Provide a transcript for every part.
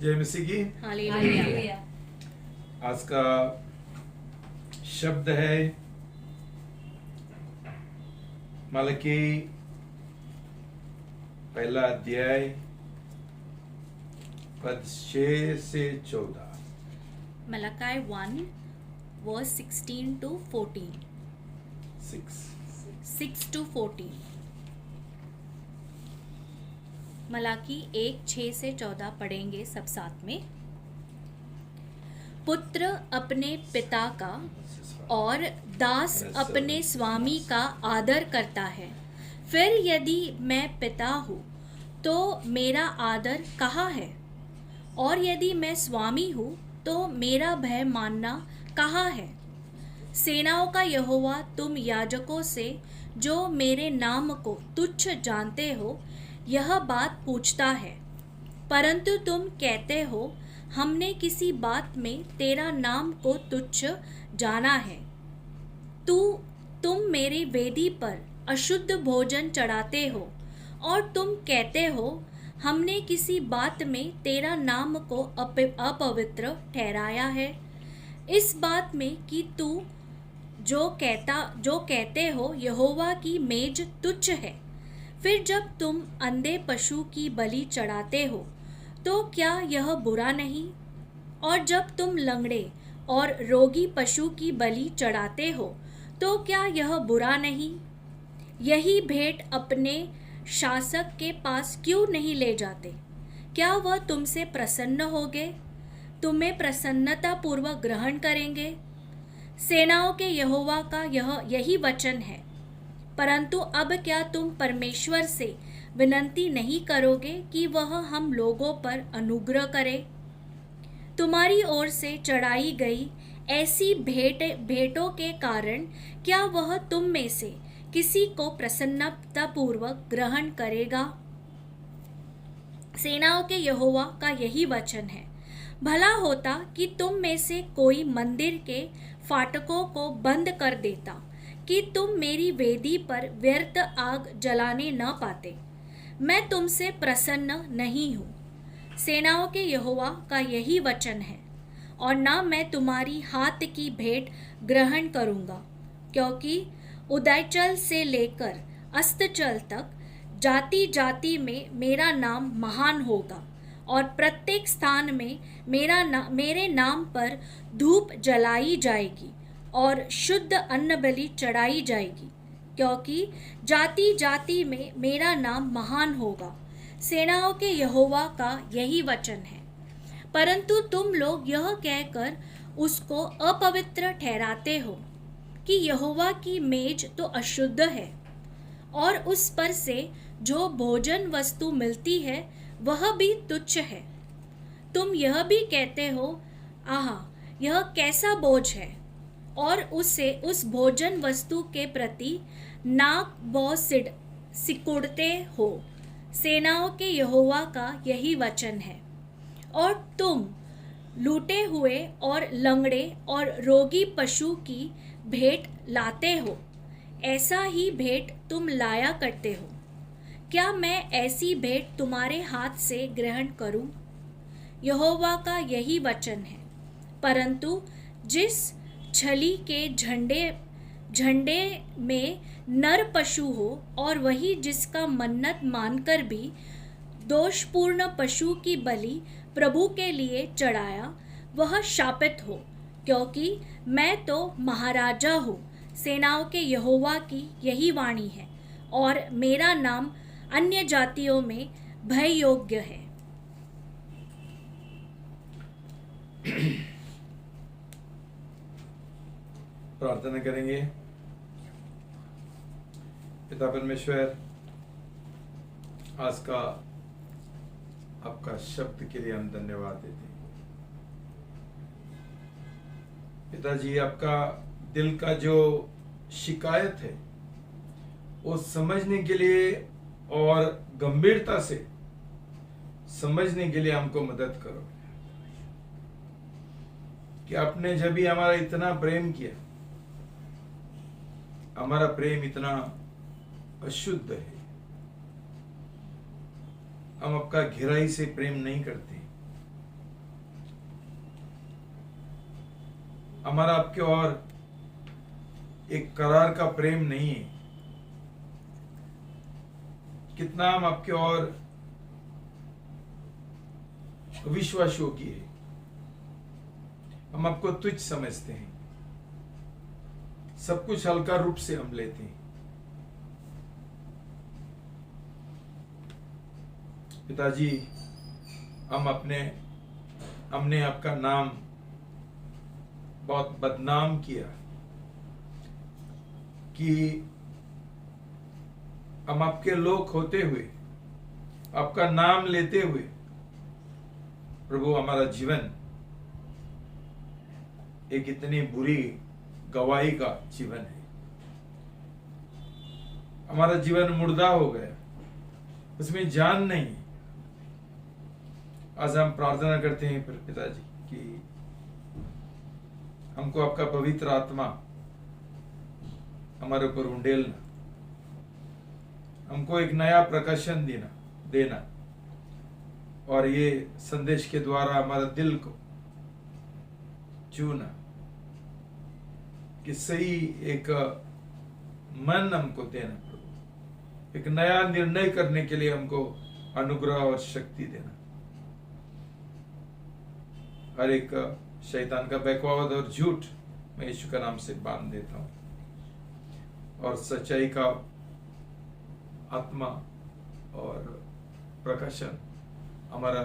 जय मसीह की। हालेलुया। आज का शब्द है मलकी पहला अध्याय पद 6 से 14। Malachi 1 verse 16 to 14. 6 to 14. Malachi 1:6 से 14 पढ़ेंगे सब साथ में। पुत्र अपने पिता का और दास अपने स्वामी का आदर करता है। फिर यदि मैं पिता हूँ तो मेरा आदर कहाँ है? और यदि मैं स्वामी हूँ तो मेरा भय मानना कहाँ है? सेनाओं का यहोवा तुम याजकों से जो मेरे नाम को तुच्छ जानते हो यह बात पूछता है, परंतु तुम कहते हो हमने किसी बात में तेरा नाम को तुच्छ जाना है। तुम मेरी वेदी पर अशुद्ध भोजन चढ़ाते हो और तुम कहते हो हमने किसी बात में तेरा नाम को अपवित्र ठहराया है। इस बात में कि तू जो कहते हो यहोवा की मेज तुच्छ है। फिर जब तुम अंधे पशु की बलि चढ़ाते हो तो क्या यह बुरा नहीं? और जब तुम लंगड़े और रोगी पशु की बलि चढ़ाते हो तो क्या यह बुरा नहीं? यही भेंट अपने शासक के पास क्यों नहीं ले जाते? क्या वह तुमसे प्रसन्न होगे? तुम्हें प्रसन्नता पूर्वक ग्रहण करेंगे? सेनाओं के यहोवा का यही वचन है। परंतु अब क्या तुम परमेश्वर से विनती नहीं करोगे कि वह हम लोगों पर अनुग्रह करे? तुम्हारी ओर से चढ़ाई गई ऐसी भेंटों के कारण क्या वह तुम में से किसी को प्रसन्नतापूर्वक ग्रहण करेगा? सेनाओं के यहोवा का यही वचन है। भला होता कि तुम में से कोई मंदिर के फाटकों को बंद कर देता कि तुम मेरी वेदी पर व्यर्थ आग जलाने न पाते। मैं तुमसे प्रसन्न नहीं हूँ, सेनाओं के यहोवा का यही वचन है, और न मैं तुम्हारी हाथ की भेंट ग्रहण करूँगा, क्योंकि उदयचल से लेकर अस्ताचल तक जाति जाति में मेरा नाम महान होगा, और प्रत्येक स्थान में मेरे नाम पर धूप जलाई जाएगी और शुद्ध अन्न बलि चढ़ाई जाएगी, क्योंकि जाति जाति में मेरा नाम महान होगा। सेनाओं के यहोवा का यही वचन है। परंतु तुम लोग यह कहकर उसको अपवित्र ठहराते हो कि यहोवा की मेज तो अशुद्ध है, और उस पर से जो भोजन वस्तु मिलती है वह भी तुच्छ है। तुम यह भी कहते हो आहा यह कैसा बोझ है, और उस भोजन वस्तु के प्रति नाक बहुत सिकुड़ते हो। सेनाओं के यहोवा का यही वचन है। और तुम लूटे हुए और लंगड़े और रोगी पशु की भेंट लाते हो, ऐसा ही भेंट तुम लाया करते हो। क्या मैं ऐसी भेंट तुम्हारे हाथ से ग्रहण करूं? यहोवा का यही वचन है। परंतु जिस छली के झंडे में नर पशु हो, और वही जिसका मन्नत मानकर भी दोषपूर्ण पशु की बलि प्रभु के लिए चढ़ाया, वह शापित हो, क्योंकि मैं तो महाराजा हूँ, सेनाओं के यहोवा की यही वाणी है, और मेरा नाम अन्य जातियों में भय योग्य है। प्रार्थना करेंगे। पिता परमेश्वर, आज का आपका शब्द के लिए हम धन्यवाद देते हैं। पिताजी, आपका दिल का जो शिकायत है वो समझने के लिए और गंभीरता से समझने के लिए हमको मदद करो कि आपने जब भी हमारा इतना प्रेम किया, हमारा प्रेम इतना अशुद्ध है, हम आपका गहराई से प्रेम नहीं करते, हमारा आपके और एक करार का प्रेम नहीं है, कितना हम आपके और विश्वास योग्य है, हम आपको तुच्छ समझते हैं, सब कुछ हल्का रूप से हम लेते हैं। पिताजी, हमने आपका नाम बहुत बदनाम किया कि हम आपके लोग होते हुए, आपका नाम लेते हुए, प्रभु हमारा जीवन एक इतनी बुरी गवाही का जीवन है। हमारा जीवन मुर्दा हो गया, उसमें जान नहीं। आज हम प्रार्थना करते हैं पिताजी कि हमको आपका पवित्र आत्मा हमारे ऊपर उंडेलना, हमको एक नया प्रकाशन देना और ये संदेश के द्वारा हमारा दिल को छूना, कि सही एक मन हमको देना प्रभु, एक नया निर्णय करने के लिए हमको अनुग्रह और शक्ति देना। हर एक शैतान का बकवाद और झूठ मैं यीशु का नाम से बांध देता हूं, और सच्चाई का आत्मा और प्रकाशन हमारा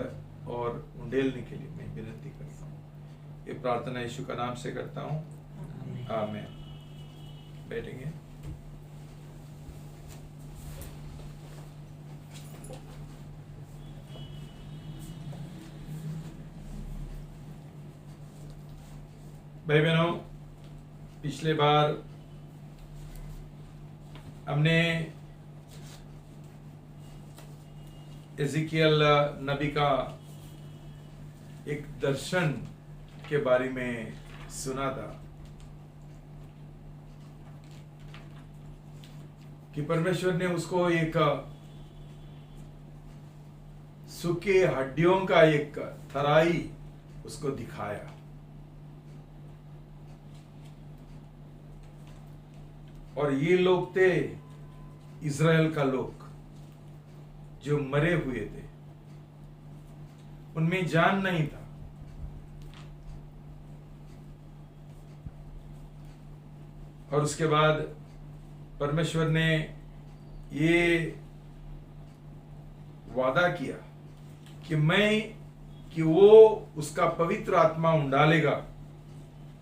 और उंडेलने के लिए मैं विनती करता हूं। ये प्रार्थना यीशु का नाम से करता हूं, आमीन। बैठेंगे। भाई बहनों, पिछले बार हमने एजिकियल नबी का एक दर्शन के बारे में सुना था कि परमेश्वर ने उसको एक सूखे हड्डियों का एक थराई उसको दिखाया, और ये लोग थे इज़राइल का लोग जो मरे हुए थे, उनमें जान नहीं था। और उसके बाद परमेश्वर ने ये वादा किया कि वो उसका पवित्र आत्मा उंडालेगा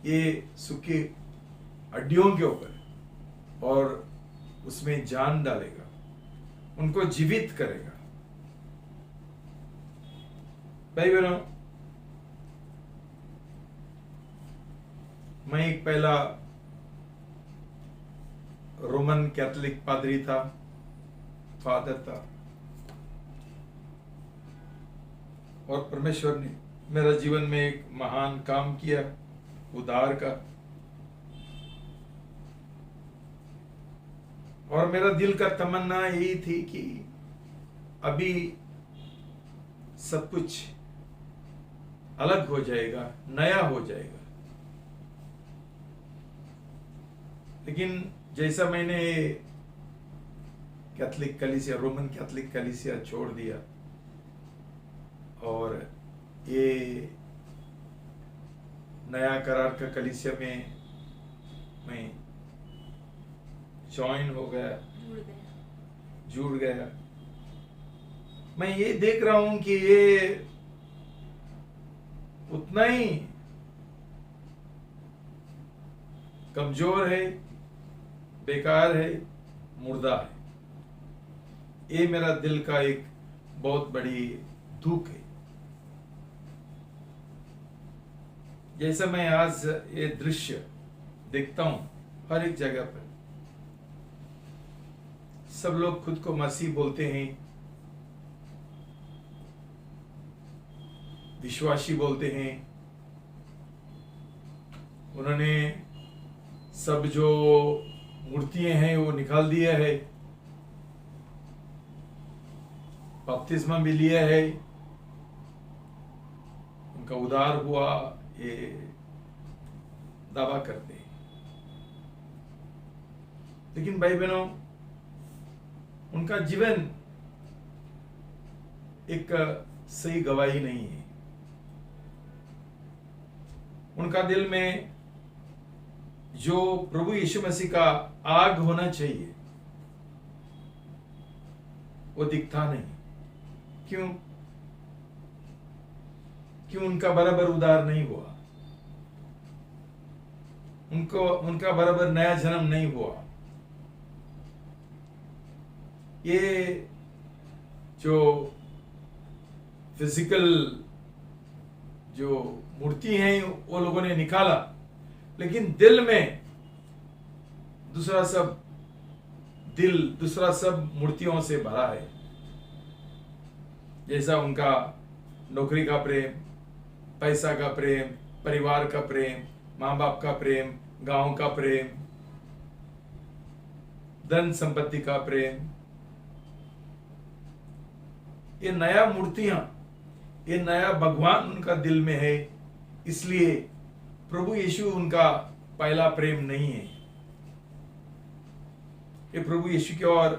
ये सूखे हड्डियों के ऊपर, और उसमें जान डालेगा, उनको जीवित करेगा। भाई बहनों, मैं एक पहला रोमन कैथोलिक पादरी था, फादर था, और परमेश्वर ने मेरा जीवन में एक महान काम किया उद्धार का, और मेरा दिल का तमन्ना यही थी कि अभी सब कुछ अलग हो जाएगा, नया हो जाएगा। लेकिन जैसा मैंने कैथोलिक कलीसिया, रोमन कैथोलिक कलीसिया छोड़ दिया और ये नया करार का कलीसिया में मैं ज्वाइन हो गया, जुड़ गया, मैं ये देख रहा हूं कि ये उतना ही कमजोर है, बेकार है, मुर्दा है। ये मेरा दिल का एक बहुत बड़ी दुख है। जैसा मैं आज ये दृश्य देखता हूं हर एक जगह पर, सब लोग खुद को मसीह बोलते हैं, विश्वासी बोलते हैं, उन्होंने सब जो मूर्तियां हैं वो निकाल दिया है, बपतिस्मा भी लिया है, उनका उद्धार हुआ, ये दावा करते हैं। लेकिन भाई बहनों, उनका जीवन एक सही गवाही नहीं है। उनका दिल में जो प्रभु यीशु मसीह का आग होना चाहिए वो दिखता नहीं। क्यों? उनका बराबर उद्धार नहीं हुआ, उनका बराबर नया जन्म नहीं हुआ। ये जो फिजिकल जो मूर्ति हैं वो लोगों ने निकाला, लेकिन दिल में दूसरा सब मूर्तियों से भरा है। जैसा उनका नौकरी का प्रेम, पैसा का प्रेम, परिवार का प्रेम, माँ बाप का प्रेम, गांव का प्रेम, धन संपत्ति का प्रेम, ये नया मूर्तियां, ये नया भगवान उनका दिल में है। इसलिए प्रभु यीशु उनका पहला प्रेम नहीं है। ये प्रभु यीशु की ओर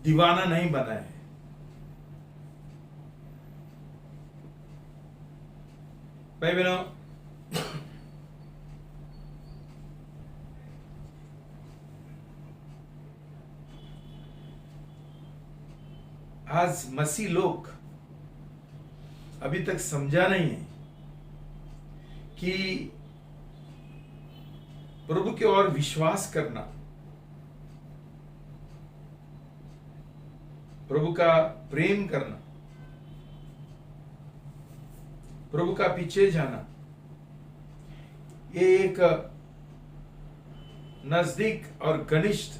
दीवाना नहीं बना है। भाई बहनों, आज मसीह लोग अभी तक समझा नहीं है कि प्रभु की ओर विश्वास करना, प्रभु का प्रेम करना, प्रभु का पीछे जाना, ये एक नजदीक और घनिष्ठ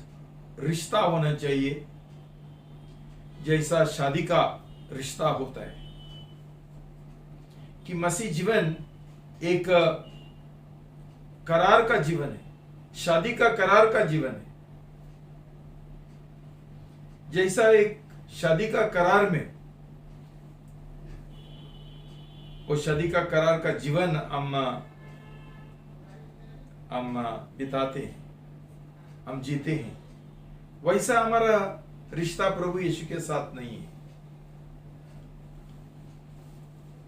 रिश्ता होना चाहिए, जैसा शादी का रिश्ता होता है। कि मसीह जीवन एक करार का जीवन है, शादी का करार का जीवन है। जैसा एक शादी का करार में वो शादी का करार का जीवन हम बिताते हैं, हम जीते हैं, वैसा हमारा रिश्ता प्रभु यीशु के साथ नहीं है।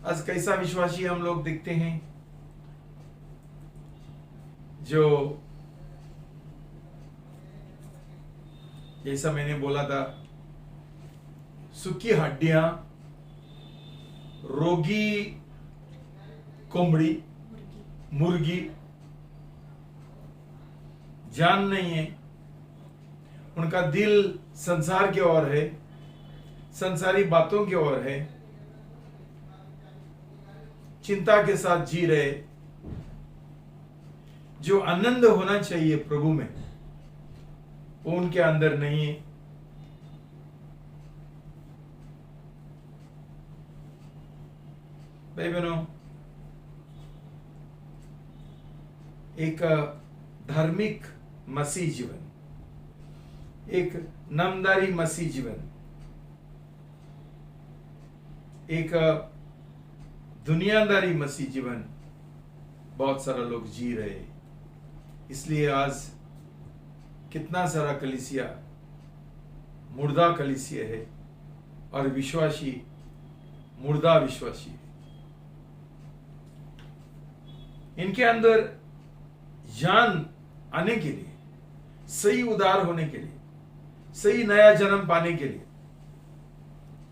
आज कैसा विश्वासी हम लोग दिखते हैं, जो जैसा मैंने बोला था, सूखी हड्डियां, रोगी कोमड़ी, मुर्गी, जान नहीं है, उनका दिल संसार की ओर है, संसारी बातों की ओर है, चिंता के साथ जी रहे। जो आनंद होना चाहिए प्रभु में वो उनके अंदर नहीं है। भाई बहनों, एक धार्मिक मसीह जीवन, एक नामदारी मसीह जीवन, एक दुनियादारी मसीह जीवन बहुत सारा लोग जी रहे। इसलिए आज कितना सारा कलीसिया मुर्दा कलीसिया है और विश्वासी मुर्दा विश्वासी है। इनके अंदर जान आने के लिए, सही उद्धार होने के लिए, सही नया जन्म पाने के लिए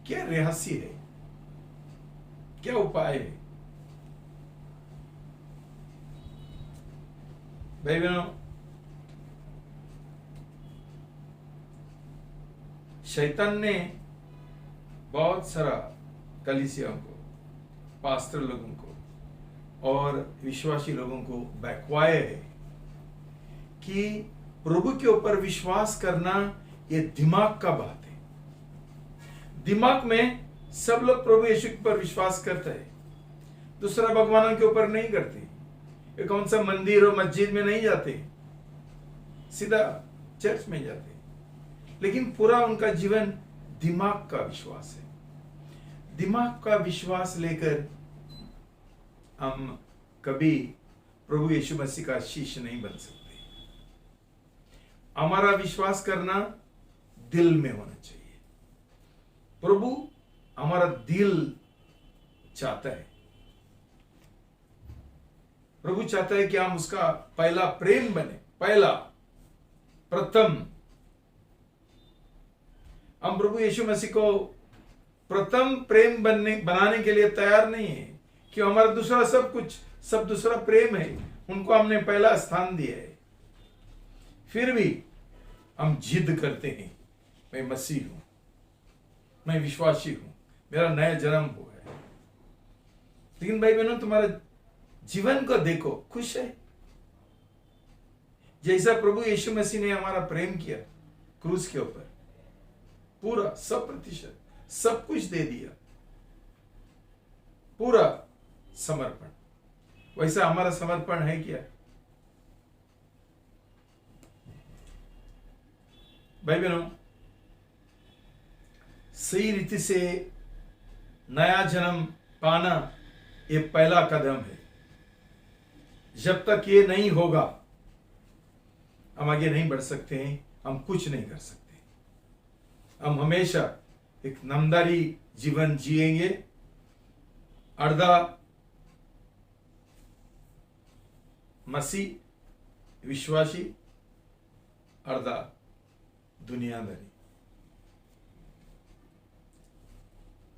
क्या रहस्य है, क्या उपाय है? भाई बहनों, शैतान ने बहुत सारा कलीसियाओं को, पास्टर लोगों को और विश्वासी लोगों को बहकाया है कि प्रभु के ऊपर विश्वास करना ये दिमाग का बात है। दिमाग में सब लोग प्रभु यीशु पर विश्वास करते हैं, दूसरा भगवानों के ऊपर नहीं करते। ये कौन सा मंदिर और मस्जिद में नहीं जाते, सीधा चर्च में जाते। लेकिन पूरा उनका जीवन दिमाग का विश्वास है। दिमाग का विश्वास लेकर हम कभी प्रभु यीशु मसीह का शिष्य नहीं बन सकते। हमारा विश्वास करना दिल में होना चाहिए। प्रभु हमारा दिल चाहता है। प्रभु चाहता है कि हम उसका पहला प्रेम बने, पहला प्रथम। हम प्रभु यीशु मसीह को प्रथम प्रेम बनाने के लिए तैयार नहीं है कि हमारा दूसरा सब दूसरा प्रेम है, उनको हमने पहला स्थान दिया है। फिर भी हम जिद करते हैं, मैं मसीह हूं, मैं विश्वासी हूं, मेरा नया जन्म हुआ है। लेकिन भाई बहनों, तुम्हारा जीवन को देखो, खुश है? जैसा प्रभु यीशु मसीह ने हमारा प्रेम किया क्रूस के ऊपर, पूरा 100% सब कुछ दे दिया, पूरा समर्पण, वैसा हमारा समर्पण है क्या? भाई बहनों, सही रीति से नया जन्म पाना ये पहला कदम है। जब तक ये नहीं होगा हम आगे नहीं बढ़ सकते हैं, हम कुछ नहीं कर सकते। हम हमेशा एक नामदारी जीवन जिएंगे, अर्धा मसीह विश्वासी, अर्धा दुनियादारी।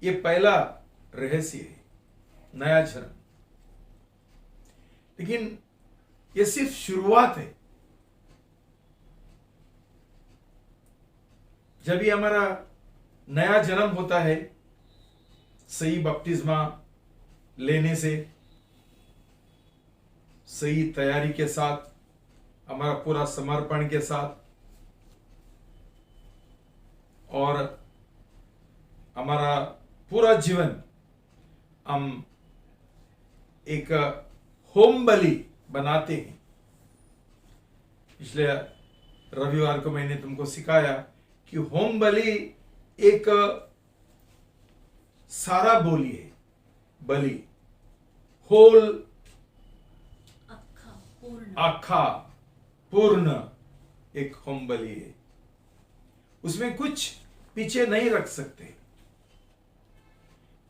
ये पहला रहस्य है, नया जन्म। लेकिन ये सिर्फ शुरुआत है। जब भी हमारा नया जन्म होता है, सही बपतिस्मा लेने से, सही तैयारी के साथ, हमारा पूरा समर्पण के साथ, और हमारा पूरा जीवन हम एक होम बलि बनाते हैं। पिछले रविवार को मैंने तुमको सिखाया कि होम बलि एक सारा बोली है, बलि होल, आखा, पूर्ण एक होम बलि है। उसमें कुछ पीछे नहीं रख सकते।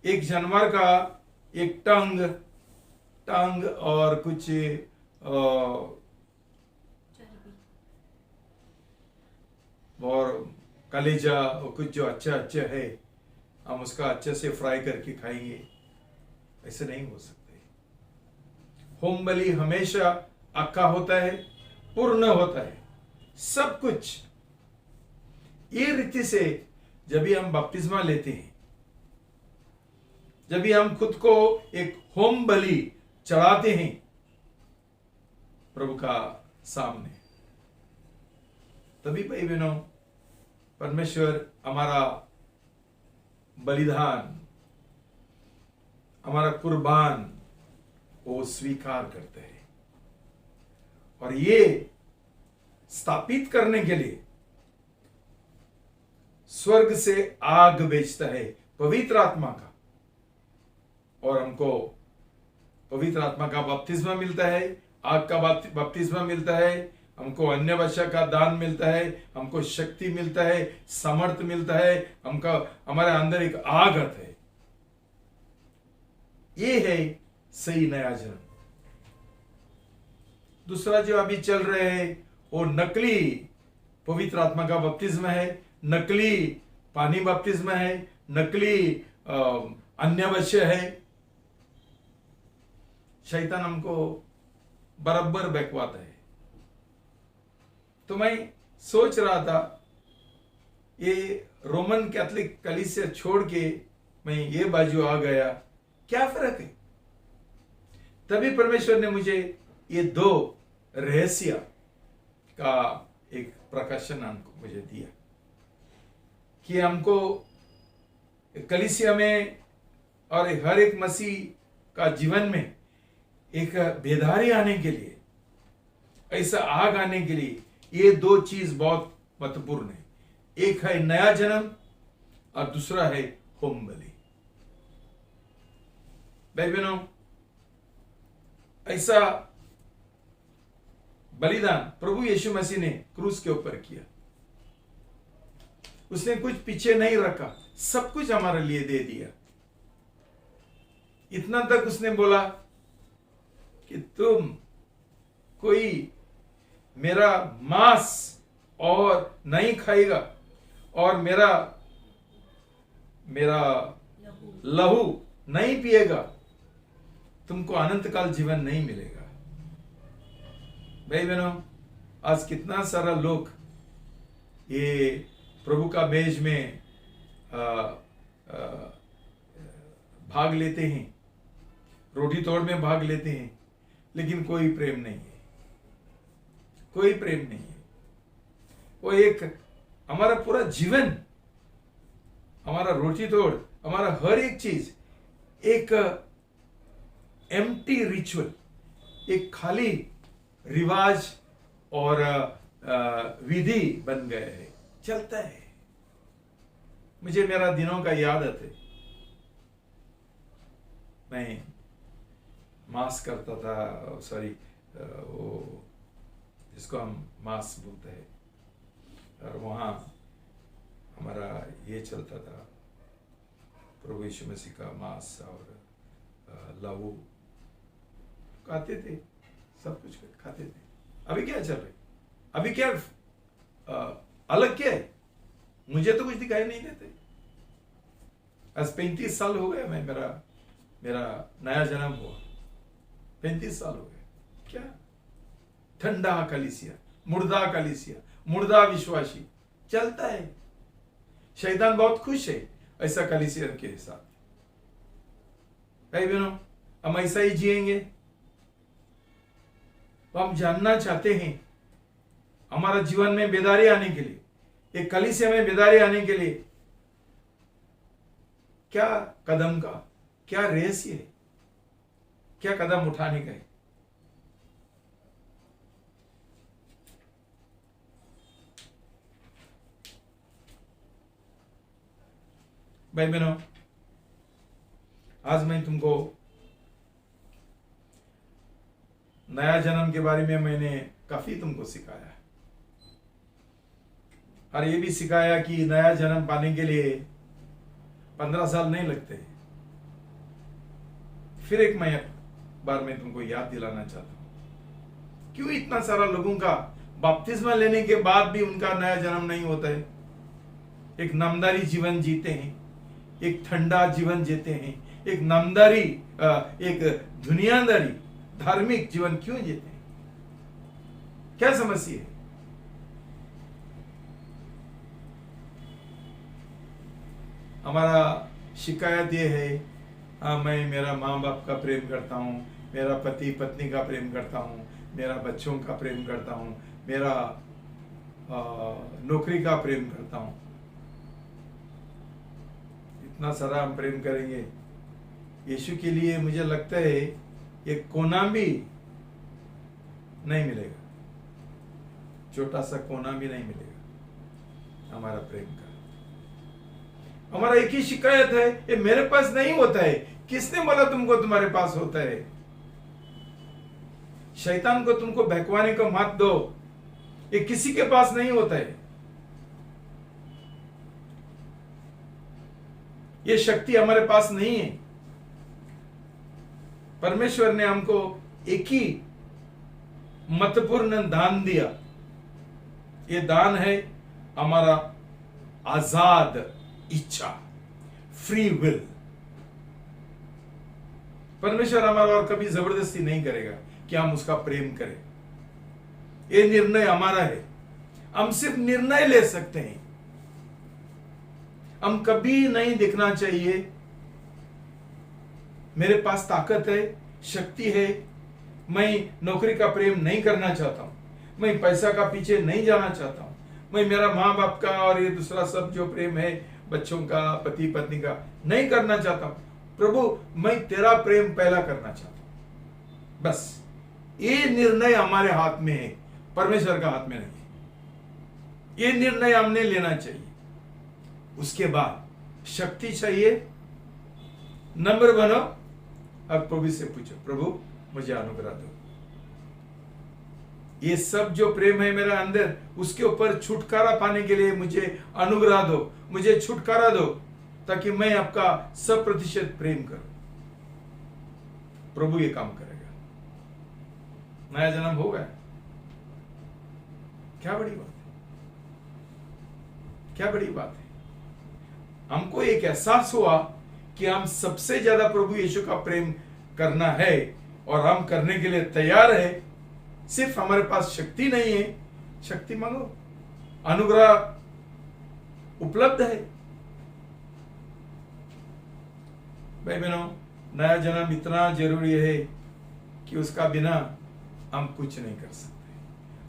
एक जानवर का एक टंग और कुछ और कलेजा और कुछ जो अच्छा है, हम उसका अच्छे से फ्राई करके खाएंगे, ऐसे नहीं हो सकते। होम बलि हमेशा अक्का होता है, पूर्ण होता है, सब कुछ। ये रीति से जब भी हम बपतिस्मा लेते हैं, जब भी हम खुद को एक होम बलि चढ़ाते हैं प्रभु का सामने, तभी भाई बहनों परमेश्वर हमारा बलिदान, हमारा कुर्बान वो स्वीकार करते हैं। और ये स्थापित करने के लिए स्वर्ग से आग भेजता है, पवित्र आत्मा का, और हमको पवित्र आत्मा का बपतिस्मा मिलता है, आग का बपतिस्मा मिलता है, हमको अन्य भाषा का दान मिलता है, हमको शक्ति मिलता है, सामर्थ मिलता है, हमका हमारे अंदर एक आग आता है। ये है सही नया जन्म। दूसरा जो अभी चल रहे हैं वो नकली पवित्र आत्मा का बपतिस्मा है, नकली पानी बपतिस्मा है, नकली अन्य वश्य है। शैतान हमको बराबर बहकवाता है। तो मैं सोच रहा था, ये रोमन कैथोलिक कलीसिया छोड़ के मैं ये बाजू आ गया, क्या फर्क है? तभी परमेश्वर ने मुझे ये दो रहस्य का एक प्रकाशन हमको मुझे दिया कि हमको कलीसिया में और हर एक मसीह का जीवन में एक बेदारी आने के लिए, ऐसा आग आने के लिए ये दो चीज बहुत महत्वपूर्ण है। एक है नया जन्म और दूसरा है होम बलि। भाई बहनों, ऐसा बलिदान प्रभु यीशु मसीह ने क्रूस के ऊपर किया। उसने कुछ पीछे नहीं रखा, सब कुछ हमारे लिए दे दिया। इतना तक उसने बोला कि तुम कोई मेरा मांस और नहीं खाएगा और मेरा लहू नहीं पिएगा, तुमको अनंत काल जीवन नहीं मिलेगा। भाई बहनों, आज कितना सारा लोग ये प्रभु का मेज में भाग लेते हैं, रोटी तोड़ में भाग लेते हैं, लेकिन कोई प्रेम नहीं है, कोई प्रेम नहीं है। वो एक हमारा पूरा जीवन, हमारा रोटी तोड़, हमारा हर एक चीज एक एम्प्टी रिचुअल, एक खाली रिवाज और विधि बन गए है, चलता है। मुझे मेरा दिनों का याद है, मैं मास करता था, सॉरी वो जिसको हम मास बोलते हैं, और वहाँ हमारा ये चलता था, प्रभु यीशु मसीह का मांस और लहू खाते थे, सब कुछ खाते थे। अभी क्या चल रहा है? अभी क्या अलग क्या है? मुझे तो कुछ दिखाई नहीं देते। आज 35 साल हो गए, मैं मेरा नया जन्म हुआ, 35 साल हो गए। क्या ठंडा कलीसिया, मुर्दा विश्वासी चलता है। शैतान बहुत खुश है ऐसा कलीसिया के साथ। भाई बहनों, हम ऐसा ही जिएंगे? तो हम जानना चाहते हैं, हमारा जीवन में बेदारी आने के लिए, एक कलीसिया में बेदारी आने के लिए क्या कदम का क्या रहस्य है, क्या कदम उठाने का है? भाई बहनों, आज मैं तुमको नया जन्म के बारे में मैंने काफी तुमको सिखाया, और ये भी सिखाया कि नया जन्म पाने के लिए 15 साल नहीं लगते। फिर एक बार मैं तुमको याद दिलाना चाहता हूं, क्यों इतना सारा लोगों का बपतिस्मा लेने के बाद भी उनका नया जन्म नहीं होता है? एक नामदारी जीवन जीते हैं, एक ठंडा जीवन जीते हैं, एक नामदारी, एक दुनियादारी धार्मिक जीवन क्यों जीते हैं? क्या समस्या है? हमारा शिकायत ये है, मैं मेरा माँ बाप का प्रेम करता हूँ, मेरा पति पत्नी का प्रेम करता हूँ, मेरा बच्चों का प्रेम करता हूँ, मेरा नौकरी का प्रेम करता हूँ। इतना सारा हम प्रेम करेंगे यीशु के लिए, मुझे लगता है एक कोना भी नहीं मिलेगा, छोटा सा कोना भी नहीं मिलेगा हमारा प्रेम का। हमारा एक ही शिकायत है, ये मेरे पास नहीं होता है। किसने बोला तुमको तुम्हारे पास होता है? शैतान को तुमको बहकवाने को मत दो, ये किसी के पास नहीं होता है। ये शक्ति हमारे पास नहीं है। परमेश्वर ने हमको एक ही महत्वपूर्ण दान दिया, ये दान है हमारा आजाद इच्छा, फ्री विल। परमेश्वर हमारा और कभी जबरदस्ती नहीं करेगा कि हम उसका प्रेम करें। ये निर्णय हमारा है, हम सिर्फ निर्णय ले सकते हैं। हम कभी नहीं देखना चाहिए मेरे पास ताकत है, शक्ति है, मैं नौकरी का प्रेम नहीं करना चाहता हूं, मैं पैसा का पीछे नहीं जाना चाहता हूं, मैं मेरा माँ बाप का और ये दूसरा सब जो प्रेम है, बच्चों का, पति पत्नी का, नहीं करना चाहता हूं। प्रभु, मैं तेरा प्रेम पहला करना चाहता हूं। बस ये निर्णय हमारे हाथ में है, परमेश्वर का हाथ में नहीं है। ये निर्णय हमने लेना चाहिए। उसके बाद शक्ति चाहिए, नम्र बनो और प्रभु से पूछो, प्रभु मुझे अनुग्रह दो। ये सब जो प्रेम है मेरा अंदर, उसके ऊपर छुटकारा पाने के लिए मुझे अनुग्रह दो, मुझे छुटकारा दो, ताकि मैं आपका 100% प्रेम करूं। प्रभु ये काम करेगा, नया जन्म होगा। क्या बड़ी बात है, क्या बड़ी बात है। हमको एक एहसास हुआ कि हम सबसे ज्यादा प्रभु यीशु का प्रेम करना है और हम करने के लिए तैयार है। सिर्फ हमारे पास शक्ति नहीं है, शक्ति मांगो, अनुग्रह उपलब्ध है। भाई बहनों, नया जन्म इतना जरूरी है कि उसका बिना हम कुछ नहीं कर सकते।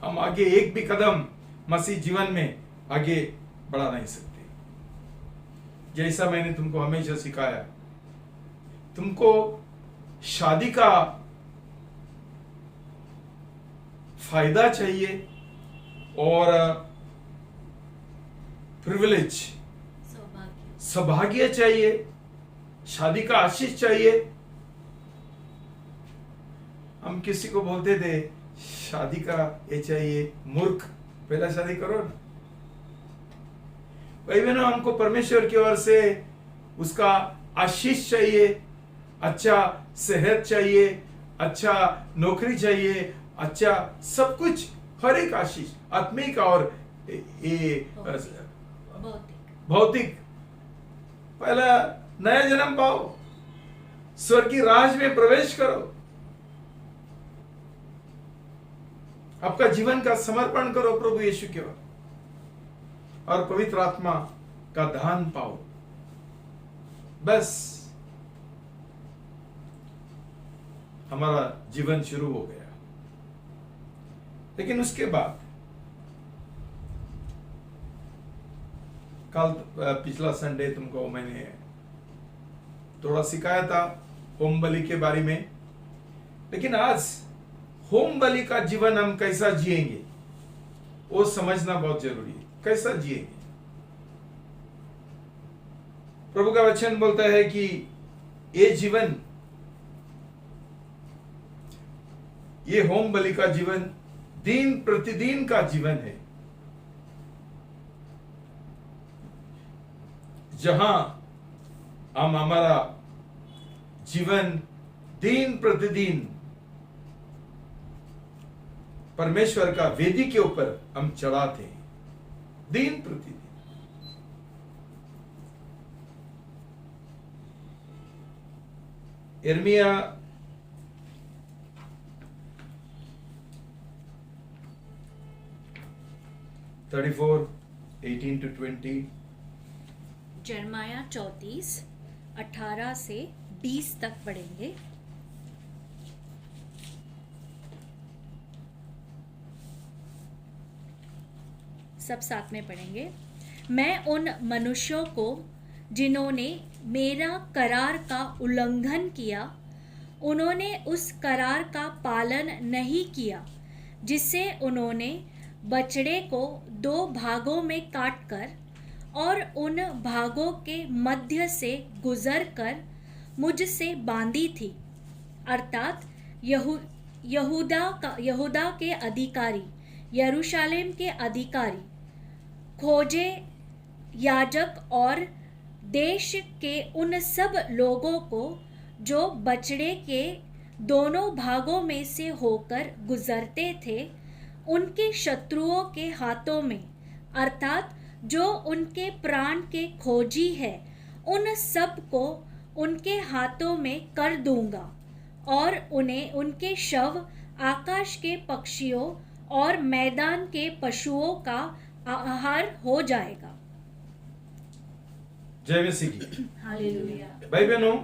हम आगे एक भी कदम मसीह जीवन में आगे बढ़ा नहीं सकते। जैसा मैंने तुमको हमेशा सिखाया, तुमको शादी का फायदा चाहिए और प्रिविलेज, सौभाग्य चाहिए, शादी का आशीष चाहिए। हम किसी को बोलते थे शादी का ये चाहिए, मूर्ख, पहला शादी करो ना। भाई बहनों, हमको परमेश्वर की ओर से उसका आशीष चाहिए, अच्छा सेहत चाहिए, अच्छा नौकरी चाहिए, अच्छा सब कुछ, हर एक आशीष, आत्मिक और ये भौतिक। पहला नया जन्म पाओ, स्वर्ग की राज में प्रवेश करो, आपका जीवन का समर्पण करो प्रभु यीशु के ओर, और पवित्र आत्मा का दान पाओ। बस हमारा जीवन शुरू हो गया। लेकिन उसके बाद कल पिछला संडे तुमको मैंने थोड़ा सिखाया था होम बलि के बारे में। लेकिन आज होम बलि का जीवन हम कैसा जिएंगे वो समझना बहुत जरूरी है। कैसा जिएंगे? प्रभु का वचन बोलता है कि ये जीवन, ये होम बलि का जीवन दिन प्रतिदिन का जीवन है, जहां हम हमारा जीवन दिन प्रतिदिन परमेश्वर का वेदी के ऊपर हम चढ़ाते हैं, दिन प्रतिदिन। यिर्मयाह 34:18-20। यिर्मयाह 34:18 से 20 तक पढ़ेंगे। सब साथ में पढ़ेंगे। मैं उन मनुष्यों को जिन्होंने मेरा करार का उल्लंघन किया, उन्होंने उस करार का पालन नहीं किया जिससे उन्होंने बछड़े को 2 भागों में काटकर और उन भागों के मध्य से गुजर कर मुझसे बांधी थी, अर्थात यहूदा के अधिकारी, यरूशलेम के अधिकारी, खोजे याजक और देश के उन सब लोगों को जो बछड़े के दोनों भागों में से होकर गुजरते थे, उनके शत्रुओं के हाथों में, अर्थात जो उनके प्राण के खोजी है, उन सब को उनके हाथों में कर दूंगा और उन्हें उनके शव आकाश के पक्षियों और मैदान के पशुओं का आहार हो जाएगा। जय मसीह की। हालेलुया। भाई बहनों,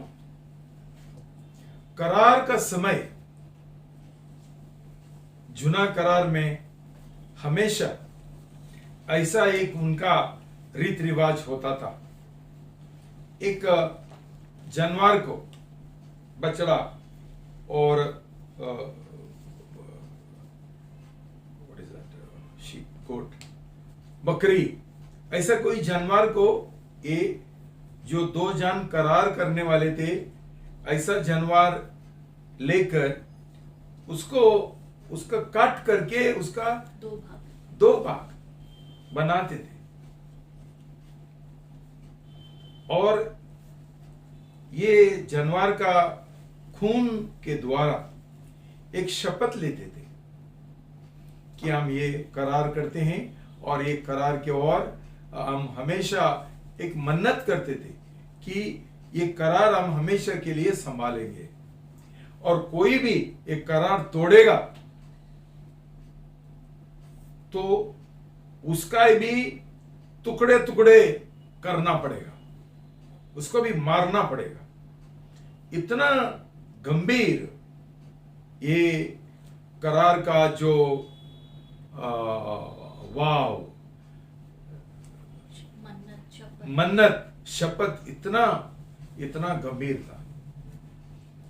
करार का समय, जुना करार में हमेशा ऐसा एक उनका रीत रिवाज होता था। एक जानवर को, बछड़ा और शीप, गोट, बकरी, ऐसा कोई जानवर को, ये जो 2 जान करार करने वाले थे, ऐसा जानवर लेकर उसको उसका काट करके उसका दो 2 भाग बनाते थे और ये जानवर का खून के द्वारा एक शपथ लेते थे कि हम ये करार करते हैं और एक करार के और हम हमेशा एक मन्नत करते थे कि ये करार हम हमेशा के लिए संभालेंगे और कोई भी एक करार तोड़ेगा तो उसका भी टुकड़े टुकड़े करना पड़ेगा, उसको भी मारना पड़ेगा। इतना गंभीर ये करार का जो वाव मन्नत शपथ इतना इतना गंभीर था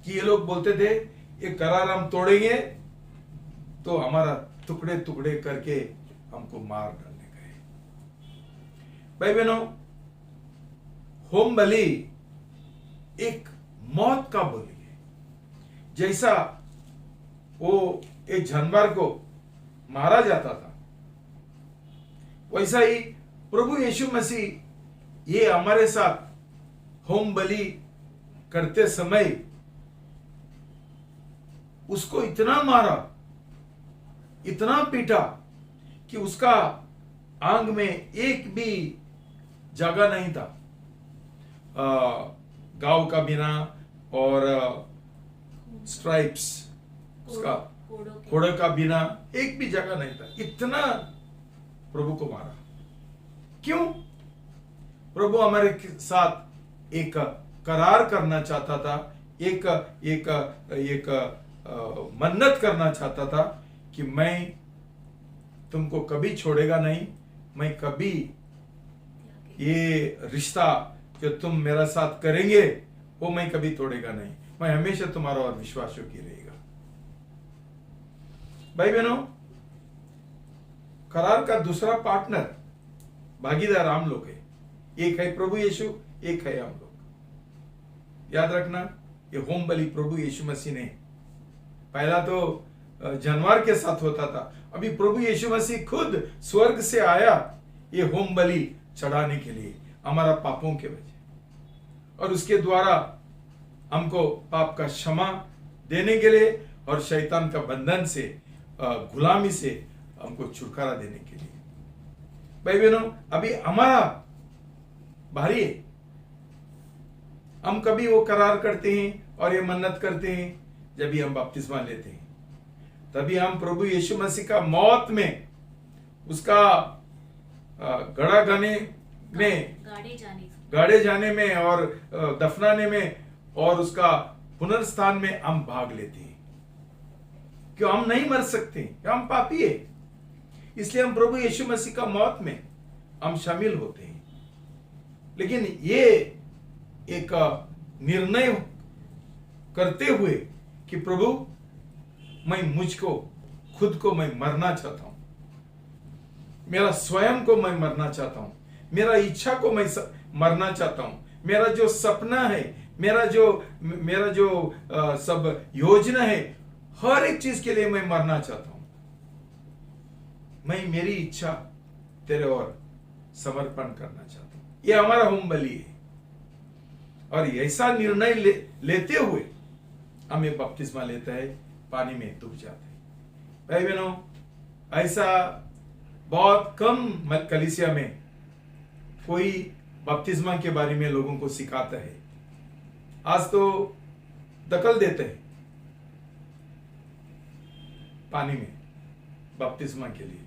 कि ये लोग बोलते थे ये करार हम तोड़ेंगे तो हमारा टुकड़े टुकड़े करके हमको मार डालने का है। भाई बहनों, होम बलि एक मौत का बलि है। जैसा वो एक जानवर को मारा जाता था वैसा ही प्रभु यीशु मसीह ये हमारे साथ होम बलि करते समय उसको इतना मारा, इतना पीटा कि उसका आंग में एक भी जगह नहीं था, गांव का बिना और स्ट्राइप्स उसका कोड़े का बिना एक भी जगह नहीं था। इतना प्रभु को मारा। क्यों? प्रभु हमारे साथ एक करार करना चाहता था, एक एक एक मन्नत करना चाहता था कि मैं तुमको कभी छोड़ेगा नहीं, मैं कभी ये रिश्ता जो तुम मेरा साथ करेंगे वो मैं कभी तोड़ेगा नहीं, मैं हमेशा तुम्हारा और विश्वासों की रहेगा। भाई बहनों, करार का दूसरा पार्टनर भागीदार हम लोग है। एक है प्रभु यीशु, एक है हम लोग। याद रखना, ये होम बलि प्रभु यीशु मसीह ने, पहला तो जानवर के साथ होता था, अभी प्रभु यीशु मसीह खुद स्वर्ग से आया ये होम बलि चढ़ाने के लिए हमारा पापों के वजह, और उसके द्वारा हमको पाप का क्षमा देने के लिए और शैतान का बंधन से, गुलामी से हमको छुटकारा देने के लिए। भाई बहनों, अभी हमारा भारी है। हम कभी वो करार करते हैं और ये मन्नत करते हैं जब भी हम बपतिस्मा लेते हैं, तभी हम प्रभु यीशु मसीह का मौत में, उसका गड़ा गाने में, गाड़े जाने में और दफनाने में और उसका पुनर्स्थान में हम भाग लेते हैं। क्यों? हम नहीं मर सकते, हम पापी है, इसलिए हम प्रभु यीशु मसीह का मौत में हम शामिल होते हैं। लेकिन ये एक निर्णय करते हुए कि प्रभु मैं मुझको खुद को मैं मरना चाहता हूं, मेरा स्वयं को मैं मरना चाहता हूं, मेरा इच्छा को मैं मरना चाहता हूं, मेरा जो सपना है, मेरा जो सब योजना है, हर एक चीज के लिए मैं मरना चाहता हूं। मैं मेरी इच्छा तेरे और समर्पण करना चाहता हूं। ये हमारा होम बलि है। और ऐसा निर्णय लेते हुए हमें बपतिस्मा लेता है, पानी में डूब जाते हैं। भाई बहनों, ऐसा बहुत कम कलीसिया में कोई बपतिस्मा के बारे में लोगों को सिखाता है। आज तो दखल देते हैं पानी में बपतिस्मा के लिए।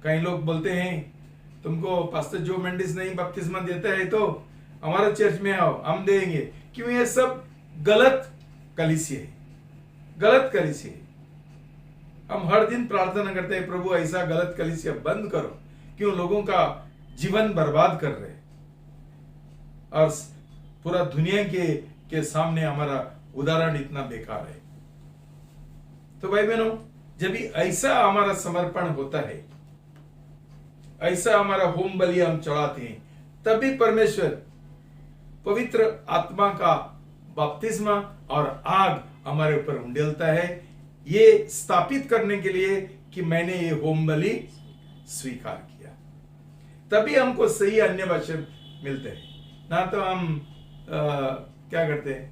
कई लोग बोलते हैं तुमको पास्टर जो मेंडिस नहीं बपतिस्मा देता है तो हमारे चर्च में आओ, हम देंगे। क्यों? ये सब गलत कलीसिया है, गलत कलीसिया है। हम हर दिन प्रार्थना करते हैं, प्रभु ऐसा गलत कलीसिया बंद करो। क्यों? लोगों का जीवन बर्बाद कर रहे हैं और पूरा दुनिया के सामने हमारा उदाहरण इतना बेकार है। तो भाई बहनों, जब भी ऐसा हमारा समर्पण होता है, ऐसा हमारा होम बलि हम चढ़ाते हैं, तभी परमेश्वर पवित्र आत्मा का बपतिस्मा और आग हमारे ऊपर उंडेलता है। ये स्थापित करने के लिए कि मैंने ये होम बलि स्वीकार किया, तभी हमको सही अन्य वचन मिलते हैं। ना तो हम क्या करते हैं,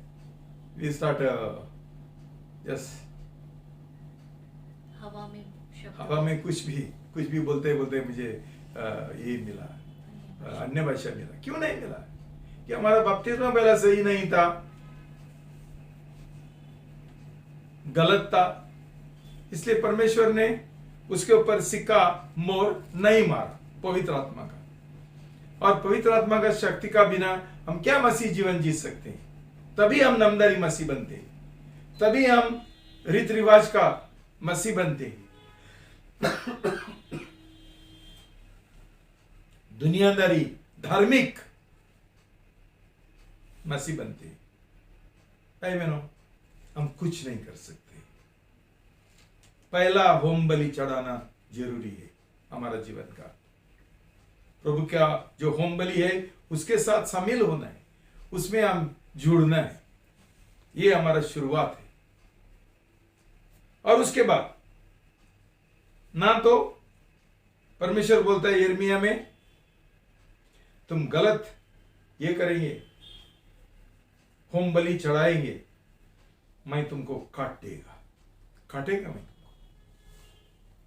वी स्टार्ट यस हवा में कुछ भी बोलते बोलते मुझे ये मिला, अन्य भाषा मिला। क्यों नहीं मिला? कि हमारा बपतिस्मा पहला सही नहीं था, गलत था, इसलिए परमेश्वर ने उसके ऊपर सिक्का मोर नहीं मारा पवित्र आत्मा का। और पवित्र आत्मा का शक्ति का बिना हम क्या मसीह जीवन जी सकते हैं? तभी हम नामधारी मसीह बनते हैं, तभी हम रीति रिवाज का मसीह बनते हैं, दुनियादारी धार्मिक मसीह बनते हैं। भाई बहनों, हम कुछ नहीं कर सकते। पहला होम बलि चढ़ाना जरूरी है हमारा जीवन का। प्रभु का जो होम बलि है उसके साथ शामिल होना है, उसमें हम जुड़ना है। ये हमारा शुरुआत है। और उसके बाद ना तो परमेश्वर बोलता है यिर्मयाह में, तुम गलत ये करेंगे, होम बलि चढ़ाएंगे, मैं तुमको काटेगा मैं तुमको,